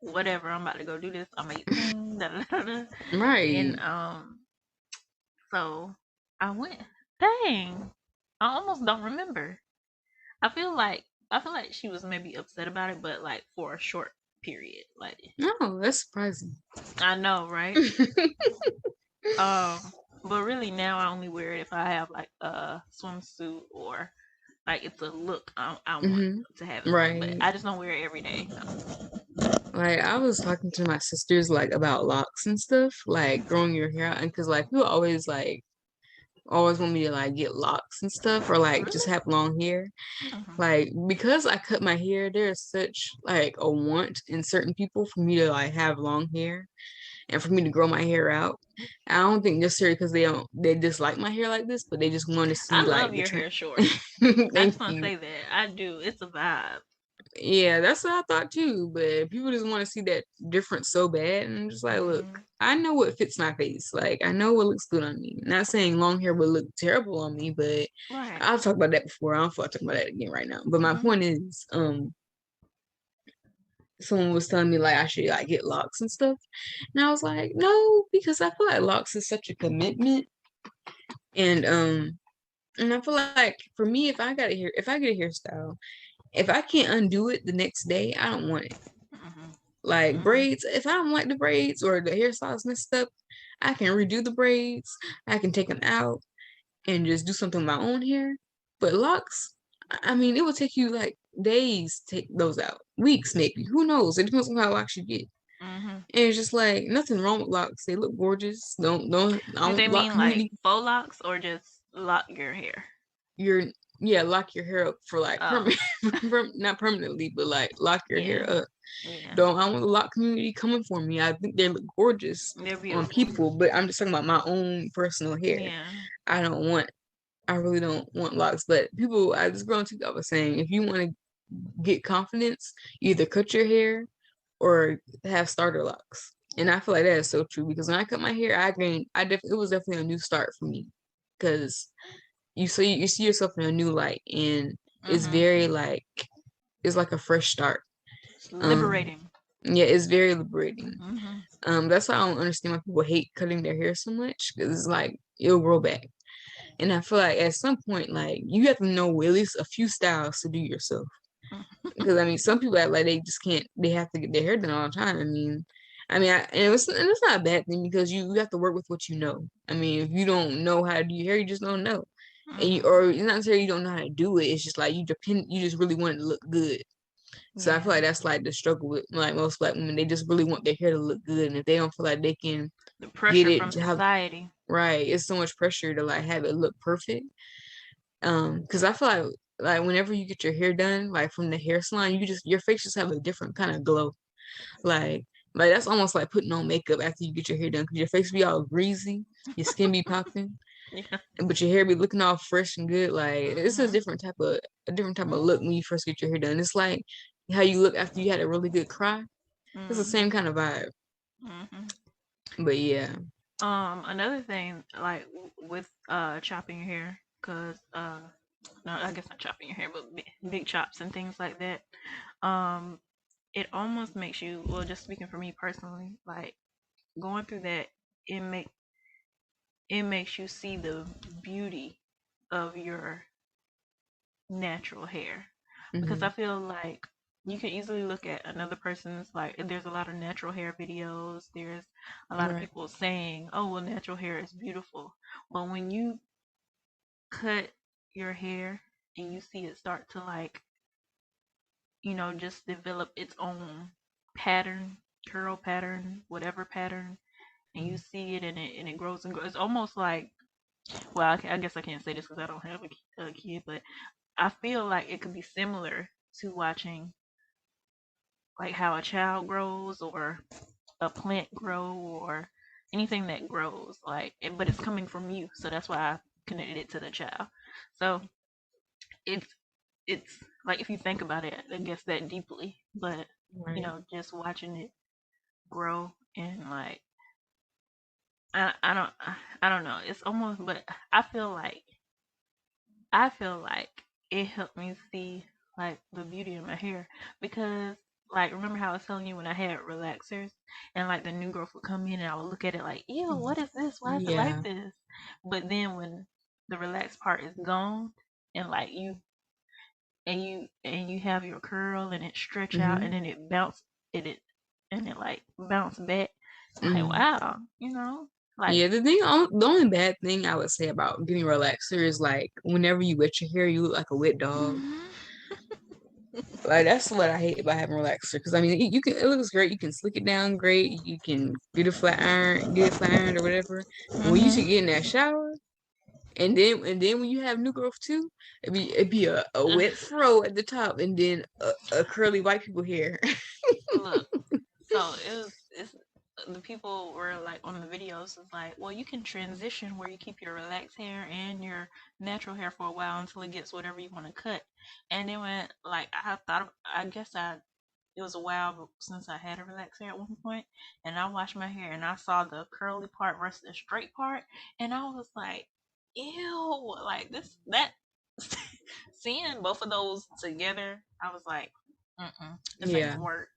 whatever I'm about to go do this I'm 18 da, da, da, da. And Right. so I went dang I almost don't remember I feel like she was maybe upset about it but like for a short period like No, that's surprising. I know right. Um, but really now I only wear it if I have like a swimsuit or like it's a look I want Hmm. to have it for. But Right. I just don't wear it every day. Like I was talking to my sisters like about locks and stuff, like growing your hair out, and because like people always want me to like get locks and stuff or like just Really? have long hair. Hmm. Like because I cut my hair, there's such like a want in certain people for me to like have long hair and for me to grow my hair out. I don't think necessarily because they dislike my hair like this, but they just want to see I like love the your trend. hair short. I Thank just want to you. say that I do. It's a vibe. Yeah, that's what I thought too. But people just want to see that difference so bad, and I'm just like, look, Hmm. I know what fits my face. Like I know what looks good on me. Not saying long hair would look terrible on me, but Right. I've talked about that before. I don't feel like talking about that again right now. But my Hmm. point is, someone was telling me like I should like get locks and stuff, and I was like, no, because I feel like locks is such a commitment, and and I feel like for me, if I get a hairstyle, if I can't undo it the next day, I don't want it. Hmm. Like Hmm. braids, if I don't like the braids or the hairstyle's messed up, I can redo the braids. I can take them out and just do something with my own hair. But locks, I mean, it will take you like days to take those out, weeks maybe. Who knows? It depends on how locks you get. Hmm. And it's just like nothing wrong with locks. They look gorgeous. I Do they don't lock mean like community. faux locks or just lock your hair? You're Yeah, lock your hair up for like Oh, permanent, not permanently, but like lock your yeah, hair up. yeah. Don't I want the lock community coming for me? I think they look gorgeous They're on beautiful. people, but I'm just talking about my own personal hair. Yeah. I don't want. I really don't want locks. But people, I just grown TikTok was saying if you want to get confidence, either cut your hair or have starter locks. And I feel like that is so true because when I cut my hair, I gained. It was definitely a new start for me because you see yourself in a new light and it's Hmm. very like it's like a fresh start. It's Um, liberating. yeah, it's very liberating. Hmm. That's why I don't understand why people hate cutting their hair so much because it's like it'll grow back. And I feel like at some point, like you have to know at least a few styles to do yourself. Because I mean, some people act like they just can't. They have to get their hair done all the time. And it's not a bad thing because you have to work with what you know. I mean, if you don't know how to do your hair, you just don't know. Hmm. Or it's not necessarily you don't know how to do it. It's just like you just really want it to look good. So I feel Yeah. like that's like the struggle with like most black women. They just really want their hair to look good, and if they don't feel like they can The get pressure from it, have society. right, it's so much pressure to like have it look perfect. Because I feel like whenever you get your hair done, like from the hair salon, you just your face just have a different kind of glow. Like like that's almost like putting on makeup after you get your hair done, because your face be all greasy, your skin be popping, Yeah. but your hair be looking all fresh and good. Like it's Hmm. a different type of look Hmm. when you first get your hair done. It's like how you look after you had a really good cry. It's the same Hmm. kind of vibe. Hmm. But yeah. Another thing, like with chopping your hair, cause no, I guess not chopping your hair, but big chops and things like that. Um, it almost makes you, well, just speaking for me personally, like going through that, it make it makes you see the beauty of your natural hair. because I Mm-hmm. feel like you can easily look at another person's, like, there's a lot of natural hair videos. There's a lot of Right. people saying, "Oh, well, natural hair is beautiful." But when you cut your hair and you see it start to, like, just develop its own pattern, curl pattern, whatever pattern, and you see it, and it grows and grows. It's almost like, well, I guess I can't say this because I don't have a kid, but I feel like it could be similar to watching, like, how a child grows, or a plant grow, or anything that grows, like, but it's coming from you. So that's why I connected it to the child. So it's it's like, if you think about it, I guess, that deeply, but Right. just watching it grow, and, like, I don't know. It's almost, but I feel like it helped me see, like, the beauty in my hair, because, like, remember how I was telling you when I had relaxers, and, like, the new growth would come in and I would look at it like, ew, what is this? Why is it like Yeah. this? But then when the relaxed part is gone, and, like, you have your curl, and it stretch out, and Mm-hmm. then it and it, like, bounce back. Like, Mm-hmm. wow, like, Yeah, the only bad thing I would say about getting relaxer is like whenever you wet your hair, you look like a wet dog. Like that's what I hate about having relaxer. Because I mean, it looks great. You can slick it down great. You can get it flat ironed or whatever. But when you should mm-hmm. get in that shower, and then when you have new growth too, it'd be a wet fro at the top, and then a curly white people hair. Look, so it's the people were like, on the videos, is like, well, you can transition where you keep your relaxed hair and your natural hair for a while until it gets whatever you want to cut. And then, when, like, I guess it was a while since I had a relaxed hair at one point, and I washed my hair and I saw the curly part versus the straight part, and I was like, ew, like, that seeing both of those together, I was like, this ain't Yeah. gonna work.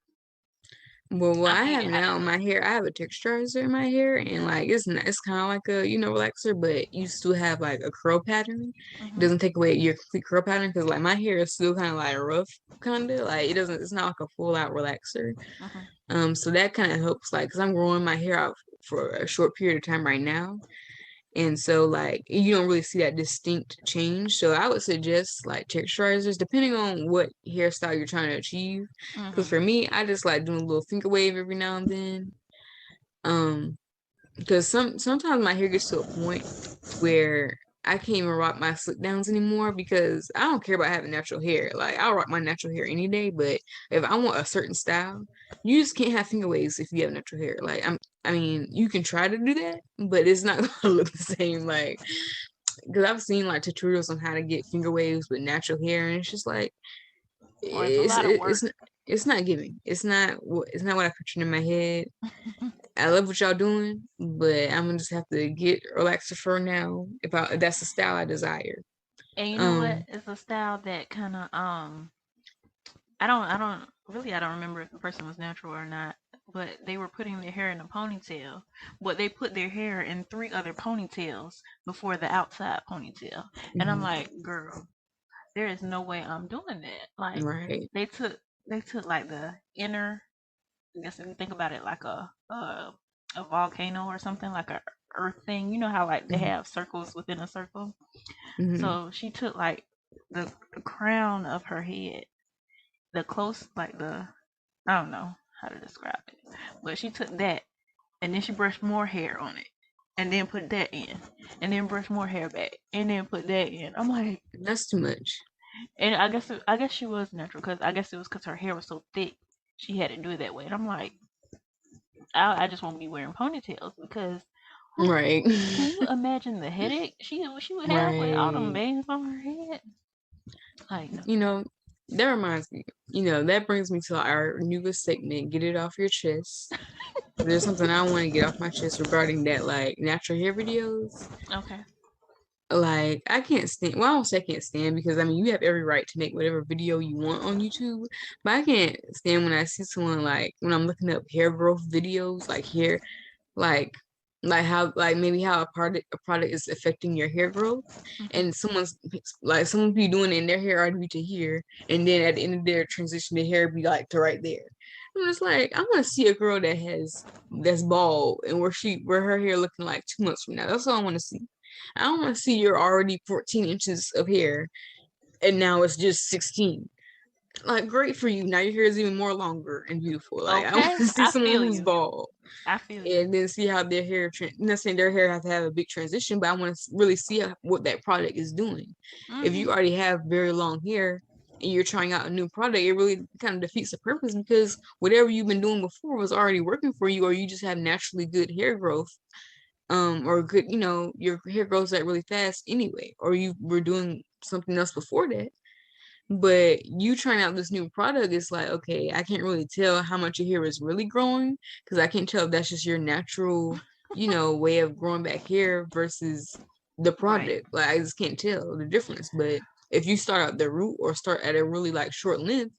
Well, what I I seen have it how they now in look. my hair, I have a texturizer in my hair, and like it's kind of like a relaxer, but you still have like a curl pattern. It Mhm. doesn't take away your complete curl pattern because like my hair is still kind of like rough, kind of like it doesn't. It's not like a full out relaxer. Mhm. So that kind of helps, like, because I'm growing my hair out for a short period of time right now, and so like you don't really see that distinct change. So I would suggest like texturizers depending on what hairstyle you're trying to achieve. Because for Mhm. me, I just like doing a little finger wave every now and then. Um, because sometimes my hair gets to a point where I can't even rock my slip downs anymore because I don't care about having natural hair. Like I'll rock my natural hair any day, but if I want a certain style, you just can't have finger waves if you have natural hair. I mean, you can try to do that, but it's not gonna look the same. Like, because I've seen like tutorials on how to get finger waves with natural hair, and it's just like Or it's a it's lot of it, work. it's not giving. It's not what I pictured in my head. I love what y'all doing, but I'm gonna just have to get relaxer for now if that's the style I desire. And you know what? Um, It's a style that kind of, I don't remember if the person was natural or not, but they were putting their hair in a ponytail, but they put their hair in three other ponytails before the outside ponytail. And I'm mhm, like, girl, there is no way I'm doing that. Like, right. they took they took, like, the inner, I guess, if you think about it, like a volcano or something, like a earth thing. You know how, like, they Mhm, have circles within a circle. mhm, So she took, like, the crown of her head, the close, like, the, I don't know how to describe it, but she took that, and then she brushed more hair on it, and then put that in, and then brushed more hair back, and then put that in. I'm like, that's too much. and I guess she was natural, because I guess it was because her hair was so thick. She had to do it that way, and I'm like, I just won't be wearing ponytails, because who Right. can you imagine the headache she would have with all them Right. bangs on her head? Like, no. You know, that reminds me. That brings me to our newest segment. Get it off your chest. There's something I want to get off my chest regarding that, like natural hair videos. Okay. Like I can't stand. Well, I don't say I can't stand because I mean you have every right to make whatever video you want on YouTube, but I can't stand when I see someone like when I'm looking up hair growth videos, like hair, like like how like maybe how a product is affecting your hair growth, Hmm. and someone be doing it in their hair already to here, and then at the end of their transition, their hair be like to right there. I'm just like, I want to see a girl that's bald and where her hair looking like 2 months from now. That's all I want to see. I don't want to see you're already 14 inches of hair and now it's just 16. Like, great for you. Now your hair is even more longer and beautiful. Like, I want Okay, to see I someone feel who's you. bald I feel you. and then see how their hair, not saying their hair has to have a big transition, but I want to really see what that product is doing. If Hmm. you already have very long hair and you're trying out a new product, it really kind of defeats the purpose because whatever you've been doing before was already working for you, or you just have naturally good hair growth. Or good, your hair grows that really fast anyway, or you were doing something else before that. But you trying out this new product, it's like, okay, I can't really tell how much your hair is really growing because I can't tell if that's just your natural, way of growing back hair versus the Right. product. Like, I just can't tell the difference. But if you start at the root or start at a really like short length,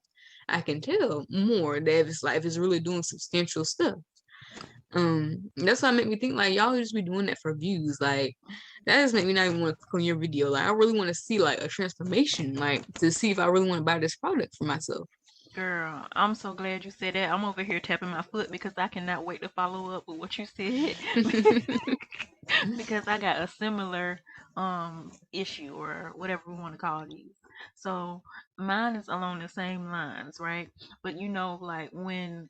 I can tell more that if it's really doing substantial stuff. That's why it made me think like y'all just be doing that for views. Like that just made me not even want to click on your video. Like I really want to see like a transformation, like to see if I really want to buy this product for myself. Girl, I'm so glad you said that. I'm over here tapping my foot because I cannot wait to follow up with what you said. Because I got a similar issue or whatever we want to call these. So mine is along the same lines, right? But like when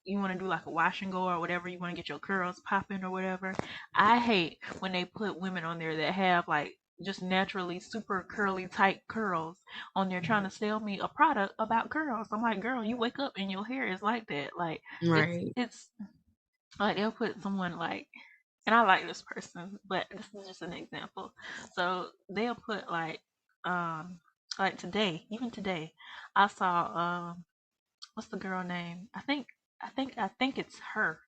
you want to do like a wash and go or whatever, you want to get your curls popping or whatever. I hate when they put women on there that have like just naturally super curly tight curls on there trying to sell me a product about curls. I'm like, girl, you wake up and your hair is like that. Like Right. it's like they'll put someone like, and I like this person, but this is just an example. So they'll put um like today, even today, I saw what's the girl name? I think it's her,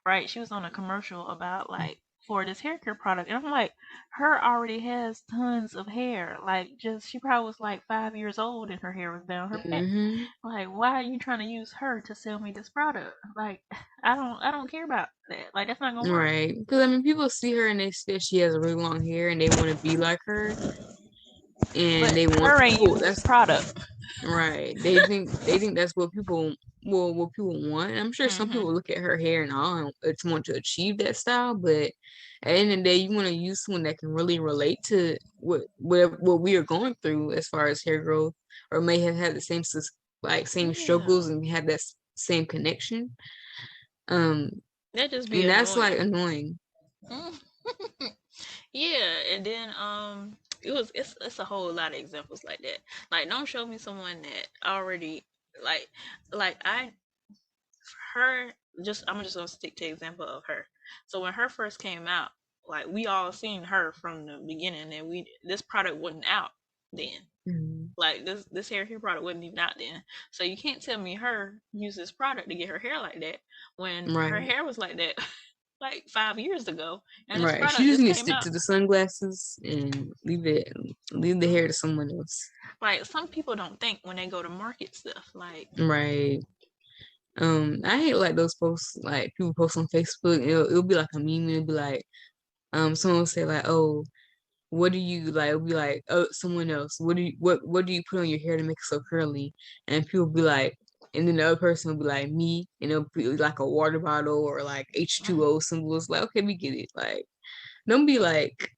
right? She was on a commercial about like for this hair care product, and I'm like, her already has tons of hair. Like, just she probably was like 5 years old and her hair was down her back. Hmm. Like, why are you trying to use her to sell me this product? Like, I don't care about that. Like, that's not gonna work. Right. Because I mean, people see her and they say she has really long hair and they want to be like her, and But they want her ain't people. using this That's product. right. They think that's what people want. And I'm sure some Hmm. people look at her hair and all and it's want to achieve that style, but at the end of the day, you want to use someone that can really relate to what we are going through as far as hair growth, or may have had the same Yeah, struggles and have that same connection. Um, that just be and that's like annoying. annoying. Mm. Yeah, and then it's a whole lot of examples like that. Like, don't show me someone that already like I her just I'm just gonna stick to the example of her. So when her first came out, like we all seen her from the beginning, and this product wasn't out then. Mhm. Like this hair care product wasn't even out then. So you can't tell me her use this product to get her hair like that when her Right. hair was like that like 5 years ago, and this Right. She product just just needs to came stick out. to the sunglasses and leave the hair to someone else. Like, some people don't think when they go to market stuff. Like, Right. I hate like those posts like people post on Facebook. It'll be like a meme. It'll be like, someone will say like, "Oh, what do you like?" It'll be like, "Oh, someone else. What do you put on your hair to make it so curly?" And people be like, and then the other person will be like, "Me," and it'll be like a water bottle or like H2O symbols. Like, okay, we get it. Like, don't be like.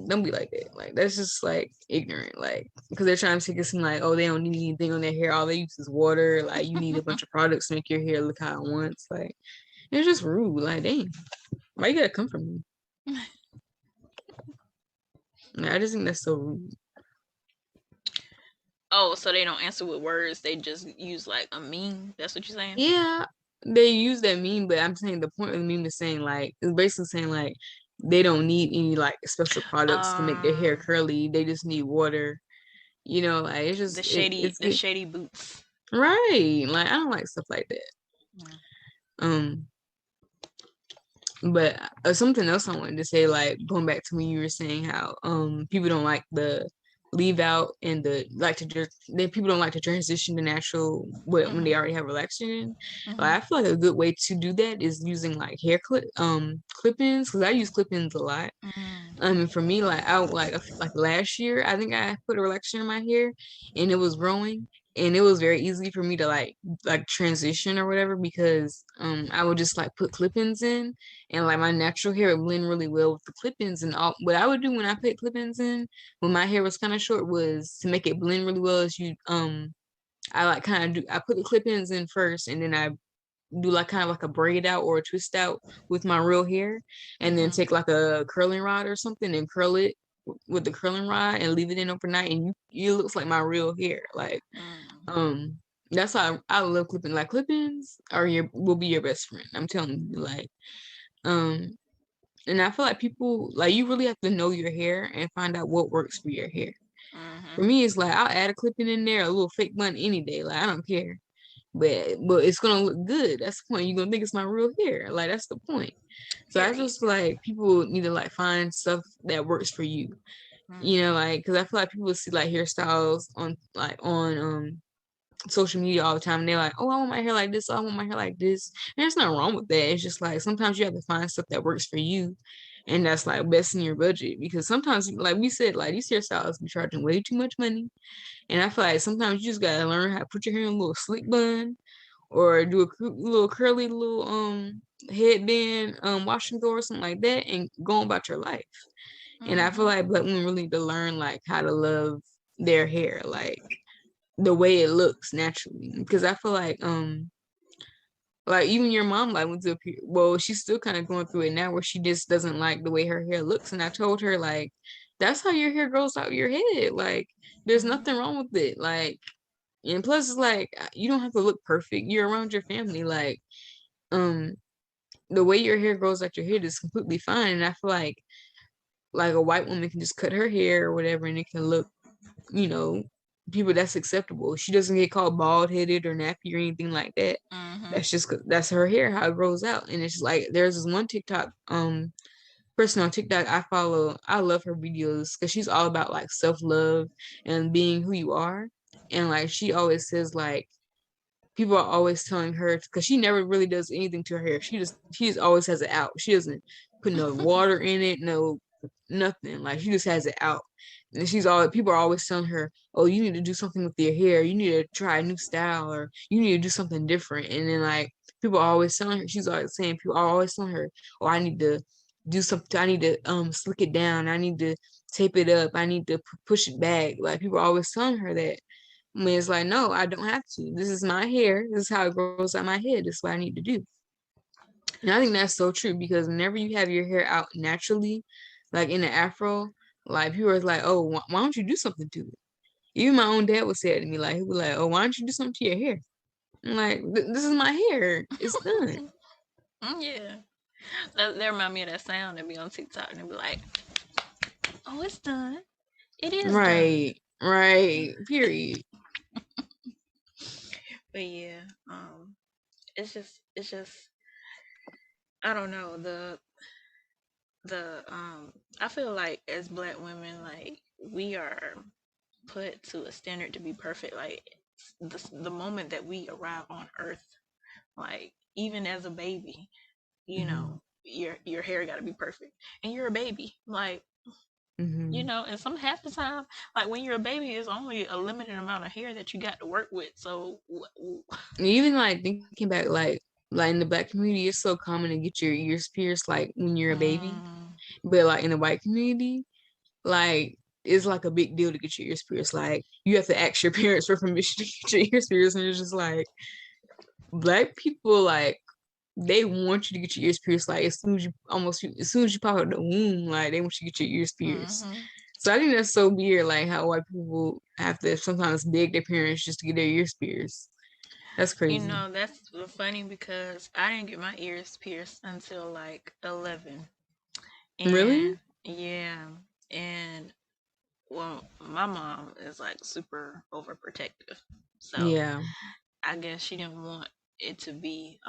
Don't be like that. Like that's just like ignorant. Like because they're trying to take it some like, oh, they don't need anything on their hair. All they use is water. Like you need a bunch of products to make your hair look how it wants. Like it's just rude. Like dang, why you gotta come from me? Like, I just think that's so rude. oh, so they don't answer with words, they just use like a meme. That's what you're saying? Yeah, they use that meme, but I'm saying the point of the meme is saying like it's basically saying like they don't need any like special products to make their hair Um, curly. They just need water. Like it's the just shady, it's the get shady boots. right. Like I don't like stuff like that. Yeah. Um. But something else I wanted to say, like going back to when you were saying how people don't like leave out and the like to just then people don't like to transition to natural when they Mhm. already have relaxation. Like Mhm. I feel like a good way to do that is using like hair clip-ins because I use clip-ins a lot. Mhm. And for me, like I like last year, I think I put a relaxer in my hair, and it was growing, and it was very easy for me to like transition or whatever because I would just like put clip-ins in, and like my natural hair would blend really well with the clip-ins. And all what I would do when I put clip-ins in when my hair was kind of short was to make it blend really well. Is you I like kind of do I put the clip-ins in first, and then I do like kind of like a braid out or a twist out with my real hair and then Mhm. take like a curling rod or something and curl it with the curling rod and leave it in overnight and you looks like my real hair. Like Mhm. um that's why I love clipping. Like clip-ins are your will be your best friend. I'm telling you. Like um and I feel like people like you really have to know your hair and find out what works for your hair. For Mhm. me, it's like I'll add a clip-in in there, a little fake bun any day. Like I don't care. But it's gonna look good. That's the point. You're gonna think it's my real hair. Like that's the point. So I Period. just feel like people need to like find stuff that works for you. You know, Mhm. like because I feel like people see like hairstyles on social media all the time. And they're like, oh, I want my hair like this. Oh, I want my hair like this. And there's nothing wrong with that. It's just like sometimes you have to find stuff that works for you. And that's like best in your budget because sometimes, like we said, like these hairstyles be charging way too much money. And I feel like sometimes you just gotta learn how to put your hair in a little slick bun or do a little curly little headband wash and go or something like that and go on about your life. And I feel Mhm. like black women really need to learn like how to love their hair, like the way it looks naturally. Because I feel like even your mom like went to a period, well, she's still kind of going through it now where she just doesn't like the way her hair looks. And I told her like that's how your hair grows out your head. Like there's Mhm. nothing wrong with it. Like and plus it's like you don't have to look perfect. You're around your family. Like um the way your hair grows out your head is completely fine. And I feel like a white woman can just cut her hair or whatever and it can look, you know, people that's acceptable. She doesn't get called bald headed or nappy or anything like that. Mhm. That's just that's her hair, how it grows out. And it's like there's this one TikTok person on TikTok I follow. I love her videos because she's all about like self-love and being who you are. And like she always says like people are always telling her because she never really does anything to her hair. She just always has it out. She doesn't put no water in it, no nothing. Like she just has it out. And she's all people are always telling her, "Oh, you need to do something with your hair. You need to try a new style, or you need to do something different." And then like people are always telling her, she's always saying, people are always telling her, "Oh, I need to do something. I need to slick it down. I need to tape it up. I need to push it back." Like people are always telling her that. I mean, it's like, no, I don't have to. This is my hair. This is how it grows out my head. This is what I need to do. And I think that's so true because whenever you have your hair out naturally, like in an afro, like people are like, oh, why don't you do something to it? Even my own dad would say it to me, like, he was like, oh, why don't you do something to your hair? I'm like, this is my hair. It's done. Yeah. That remind me of that sound that be on TikTok and they be like, "Oh, it's done. It is done." Right. Right. Period. But yeah, it's just I don't know the I feel like as black women, like we are put to a standard to be perfect. Like the moment that we arrive on Earth, like even as a baby, Hmm. your hair got to be perfect, and you're a baby, like. Hmm. And some half the time, like when you're a baby, it's only a limited amount of hair that you got to work with. So, Even like thinking back, like in the black community, it's so common to get your ears pierced like when you're a baby. mm, But like in the white community, like it's like a big deal to get your ears pierced. Like you have to ask your parents for permission to get your ears pierced, and it's just like black people like they want you to get your ears pierced. Like as soon as you pop out the womb, like they want you to get your ears pierced. hmm So I think that's so weird, like how white people have to sometimes beg their parents just to get their ears pierced. That's crazy. that's funny because I didn't get my ears pierced until like 11, Really? and yeah, and well, my mom is like super overprotective, so Yeah. I guess she didn't want it to be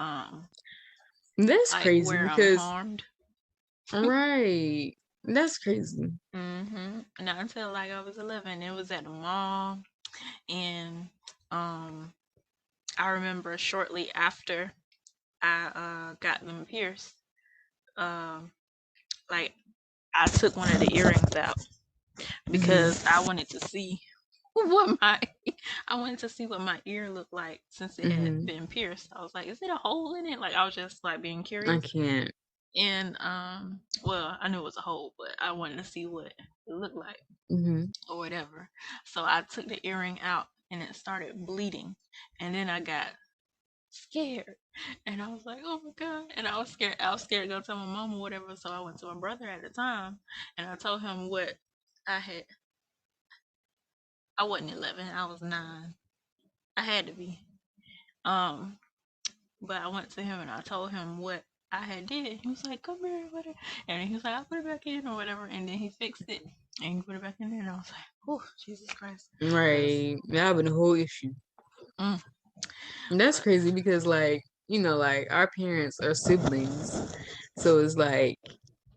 That's like crazy where I'm because harmed. right. That's crazy. Not until like I was 11. It was at the mall, and um, I remember shortly after I got them pierced, um, like I took one of the earrings out Mm-hmm. because I wanted to see what my I wanted to see what my ear looked like since it had Mm-hmm. been pierced. I was like, is it a hole in it? Like I was just like being I curious. can't. And well, I knew it was a hole, but I wanted to see what it looked like Mm-hmm. or whatever. So I took the earring out and it started bleeding. And then I got scared. And I was like, oh my God. And I was scared. I was scared to go tell my mom or whatever. So I went to my brother at the time and I told him what I had. I wasn't 11, I was 9. I had to be. Um, but I went to him and I told him what I had did. He was like, come here, whatever. And he was like, I'll put it back in or whatever. And then he fixed it and he put it back in there. And I was like, oh, Jesus Christ. Because, Right. That would been a whole issue. mm, And that's but, crazy because like, like our parents are siblings. So it's like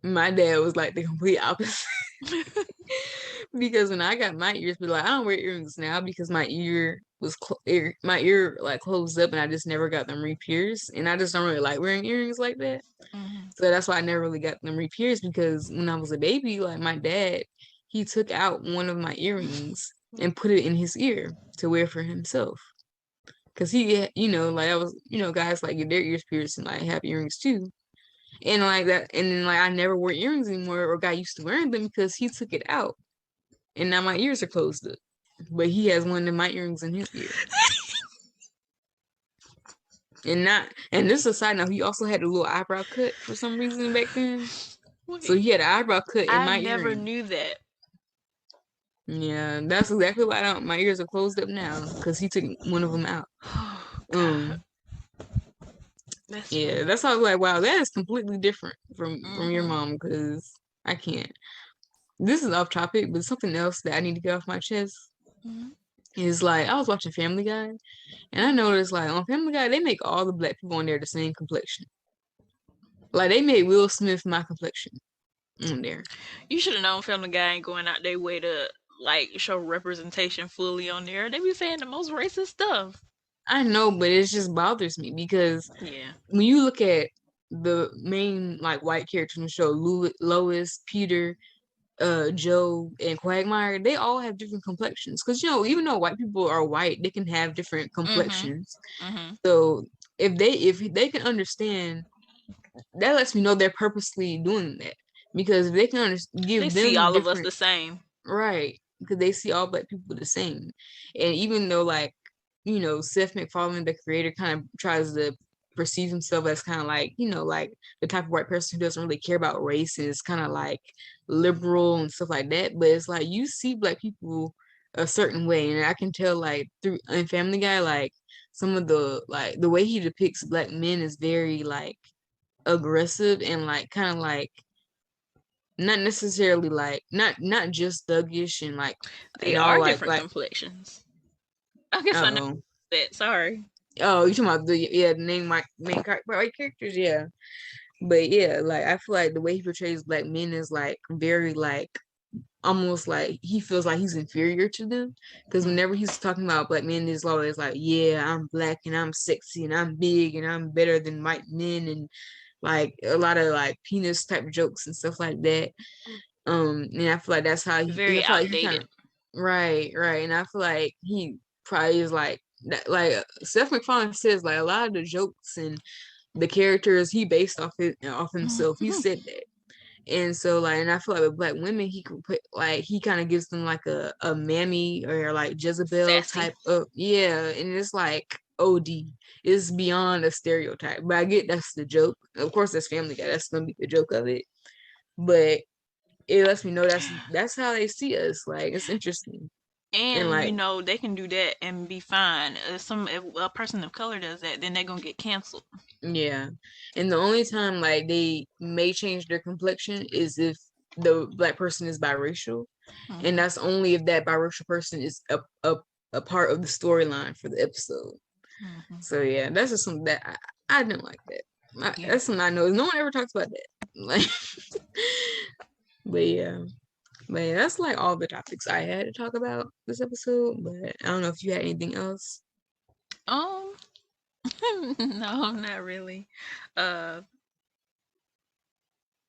my dad was like the complete opposite. Because when I got my ears, but like I don't wear earrings now because my ear was my ear like closed up and I just never got them re-pierced, and I just don't really like wearing earrings like that. mm-hmm. So that's why I never really got them re-pierced, because when I was a baby, like my dad, he took out one of my earrings and put it in his ear to wear for himself. Cause he, like I was, guys like get their ears pierced and like have earrings too. And like that, and then like I never wore earrings anymore or got used to wearing them because he took it out. And now my ears are closed up. But he has one of my earrings in his ear. And this is a side note, he also had a little eyebrow cut for some reason back then. So Wait, he had an eyebrow cut in I my never earring. knew that. Yeah, that's exactly why I don't, my ears are closed up now, because he took one of them out. Oh, God. Um, That's yeah, funny. that's why I was like, wow, that is completely different from your Mm-hmm. mom, because I can't. This is off topic, but something else that I need to get off my chest Mm-hmm. is like I was watching Family Guy, and I noticed like on Family Guy they make all the black people on there the same complexion. Like they made Will Smith my complexion on there. You should have known Family Guy ain't going out their way to like show representation fully on there. They be saying the most racist stuff. I know, but it just bothers me because Yeah. when you look at the main like white characters in the show, Lois, Peter, Joe, and Quagmire, they all have different complexions. Because even though white people are white, they can have different Mm-hmm. complexions. Mm-hmm. So if they can understand, that lets me know they're purposely doing that. Because if they can They give see them all of us different. the same. Right. Because they see all black people the same. And even though like, Seth MacFarlane, the creator, kind of tries to perceive himself as kind of like, like the type of white person who doesn't really care about race and is kind of like liberal and stuff like that. But it's like you see black people a certain way. And I can tell like through in Family Guy, like some of the way he depicts black men is very like aggressive and like kind of like not necessarily like not just thuggish and like They and all are like different like complexions. I guess I know oh that. Sorry. you talking about the name my white characters, yeah. But yeah, like I feel like the way he portrays black men is like very like almost like he feels like he's inferior to them, because Mm. whenever he's talking about black men, he's always like, yeah, I'm black and I'm sexy and I'm big and I'm better than white men, and like a lot of like penis type jokes and stuff like that. And I feel like that's how I Very feel like he kind outdated. of right, and I feel like he probably is like that. Like Seth MacFarlane says, like a lot of the jokes and the characters he based off himself. He said that, and so like, and I feel like with black women, he could put like he kind of gives them like a mammy or like Jezebel Sassy. type of, yeah, and it's like OD. It's beyond a stereotype, but I get that's the joke. Of course, that's Family Guy. That's gonna be the joke of it, but it lets me know that's how they see us. Like it's interesting. And And like, they can do that and be fine. If a person of color does that, then they're gonna get canceled. yeah. And the only time like they may change their complexion is if the black person is biracial. And Hmm. that's only if that biracial person is a part of the storyline for the episode. Hmm. So yeah, that's just something that I didn't like that. Yeah. That's something I know. No one ever talks about that. Like But yeah. But yeah, that's like all the topics I had to talk about this episode. But I don't know if you had anything else. Um, no, not really. Uh,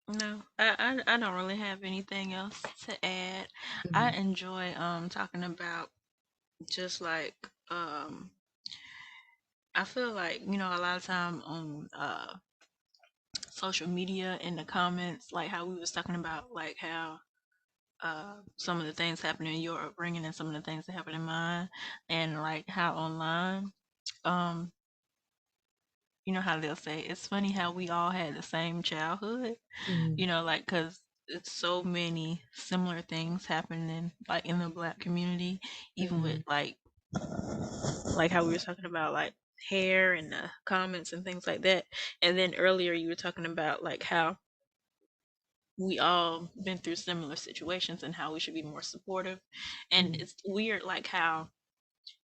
no, I don't really have anything else to add. I Mhm. enjoy talking about just like I feel like a lot of time on social media in the comments, like how we was talking about like how some of the things happen in your upbringing and some of the things that happen in mine, and like how online, um, how they'll say it's funny how we all had the same childhood, Mhm. like because it's so many similar things happening like in the black community, even with Mhm. like how we were talking about like hair and the comments and things like that. And then earlier you were talking about like how we all been through similar situations and how we should be more supportive. And Mhm. it's weird like how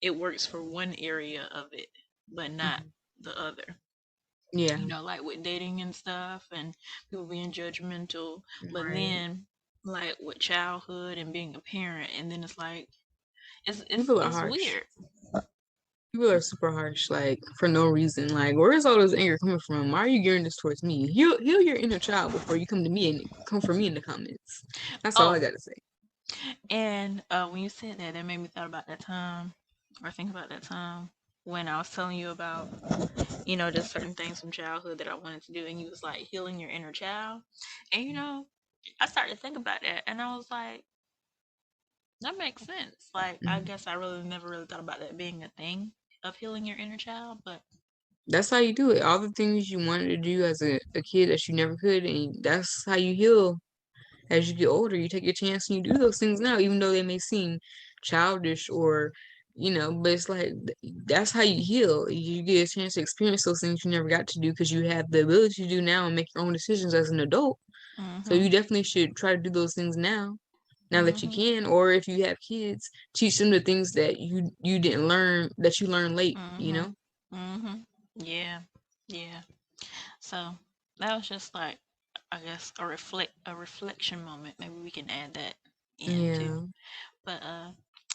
it works for one area of it, but not Mhm. the other. Yeah. Like with dating and stuff and people being judgmental, but Right. then like with childhood and being a parent, and then it's like it's it's People are it's harsh. weird. People are super harsh, like for no reason. Like, where's all this anger coming from? Why are you gearing this towards me? Heal your inner child before you come to me and come for me in the comments. That's all I Oh, gotta say. and when you said that, that made me thought about that time, or think about that time when I was telling you about, just certain things from childhood that I wanted to do, and you was like healing your inner child, and I started to think about that, and I was like, that makes sense. Like, I Mhm. guess I really never really thought about that being a thing of healing your inner child, but That's how you do it. All the things you wanted to do as a kid that you never could, and that's how you heal as you get older. You take your chance and you do those things now, even though they may seem childish or, but it's like that's how you heal. You get a chance to experience those things you never got to do because you have the ability to do now and make your own decisions as an adult. So mhm, you definitely should try to do those things now that you mhm, can. Or if you have kids, teach them the things that you didn't learn that you learned late. mhm, mhm. Yeah, yeah. So that was just like, I guess, a reflection moment. Maybe we can add that in too. Yeah. But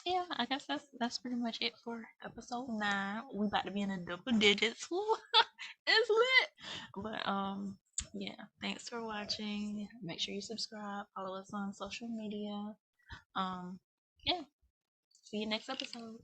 yeah, I guess that's pretty much it for episode 9. We about to be in the double digits. Woo. It's lit. But yeah, thanks for watching. Make sure you subscribe, follow us on social media. Um yeah, see you next episode.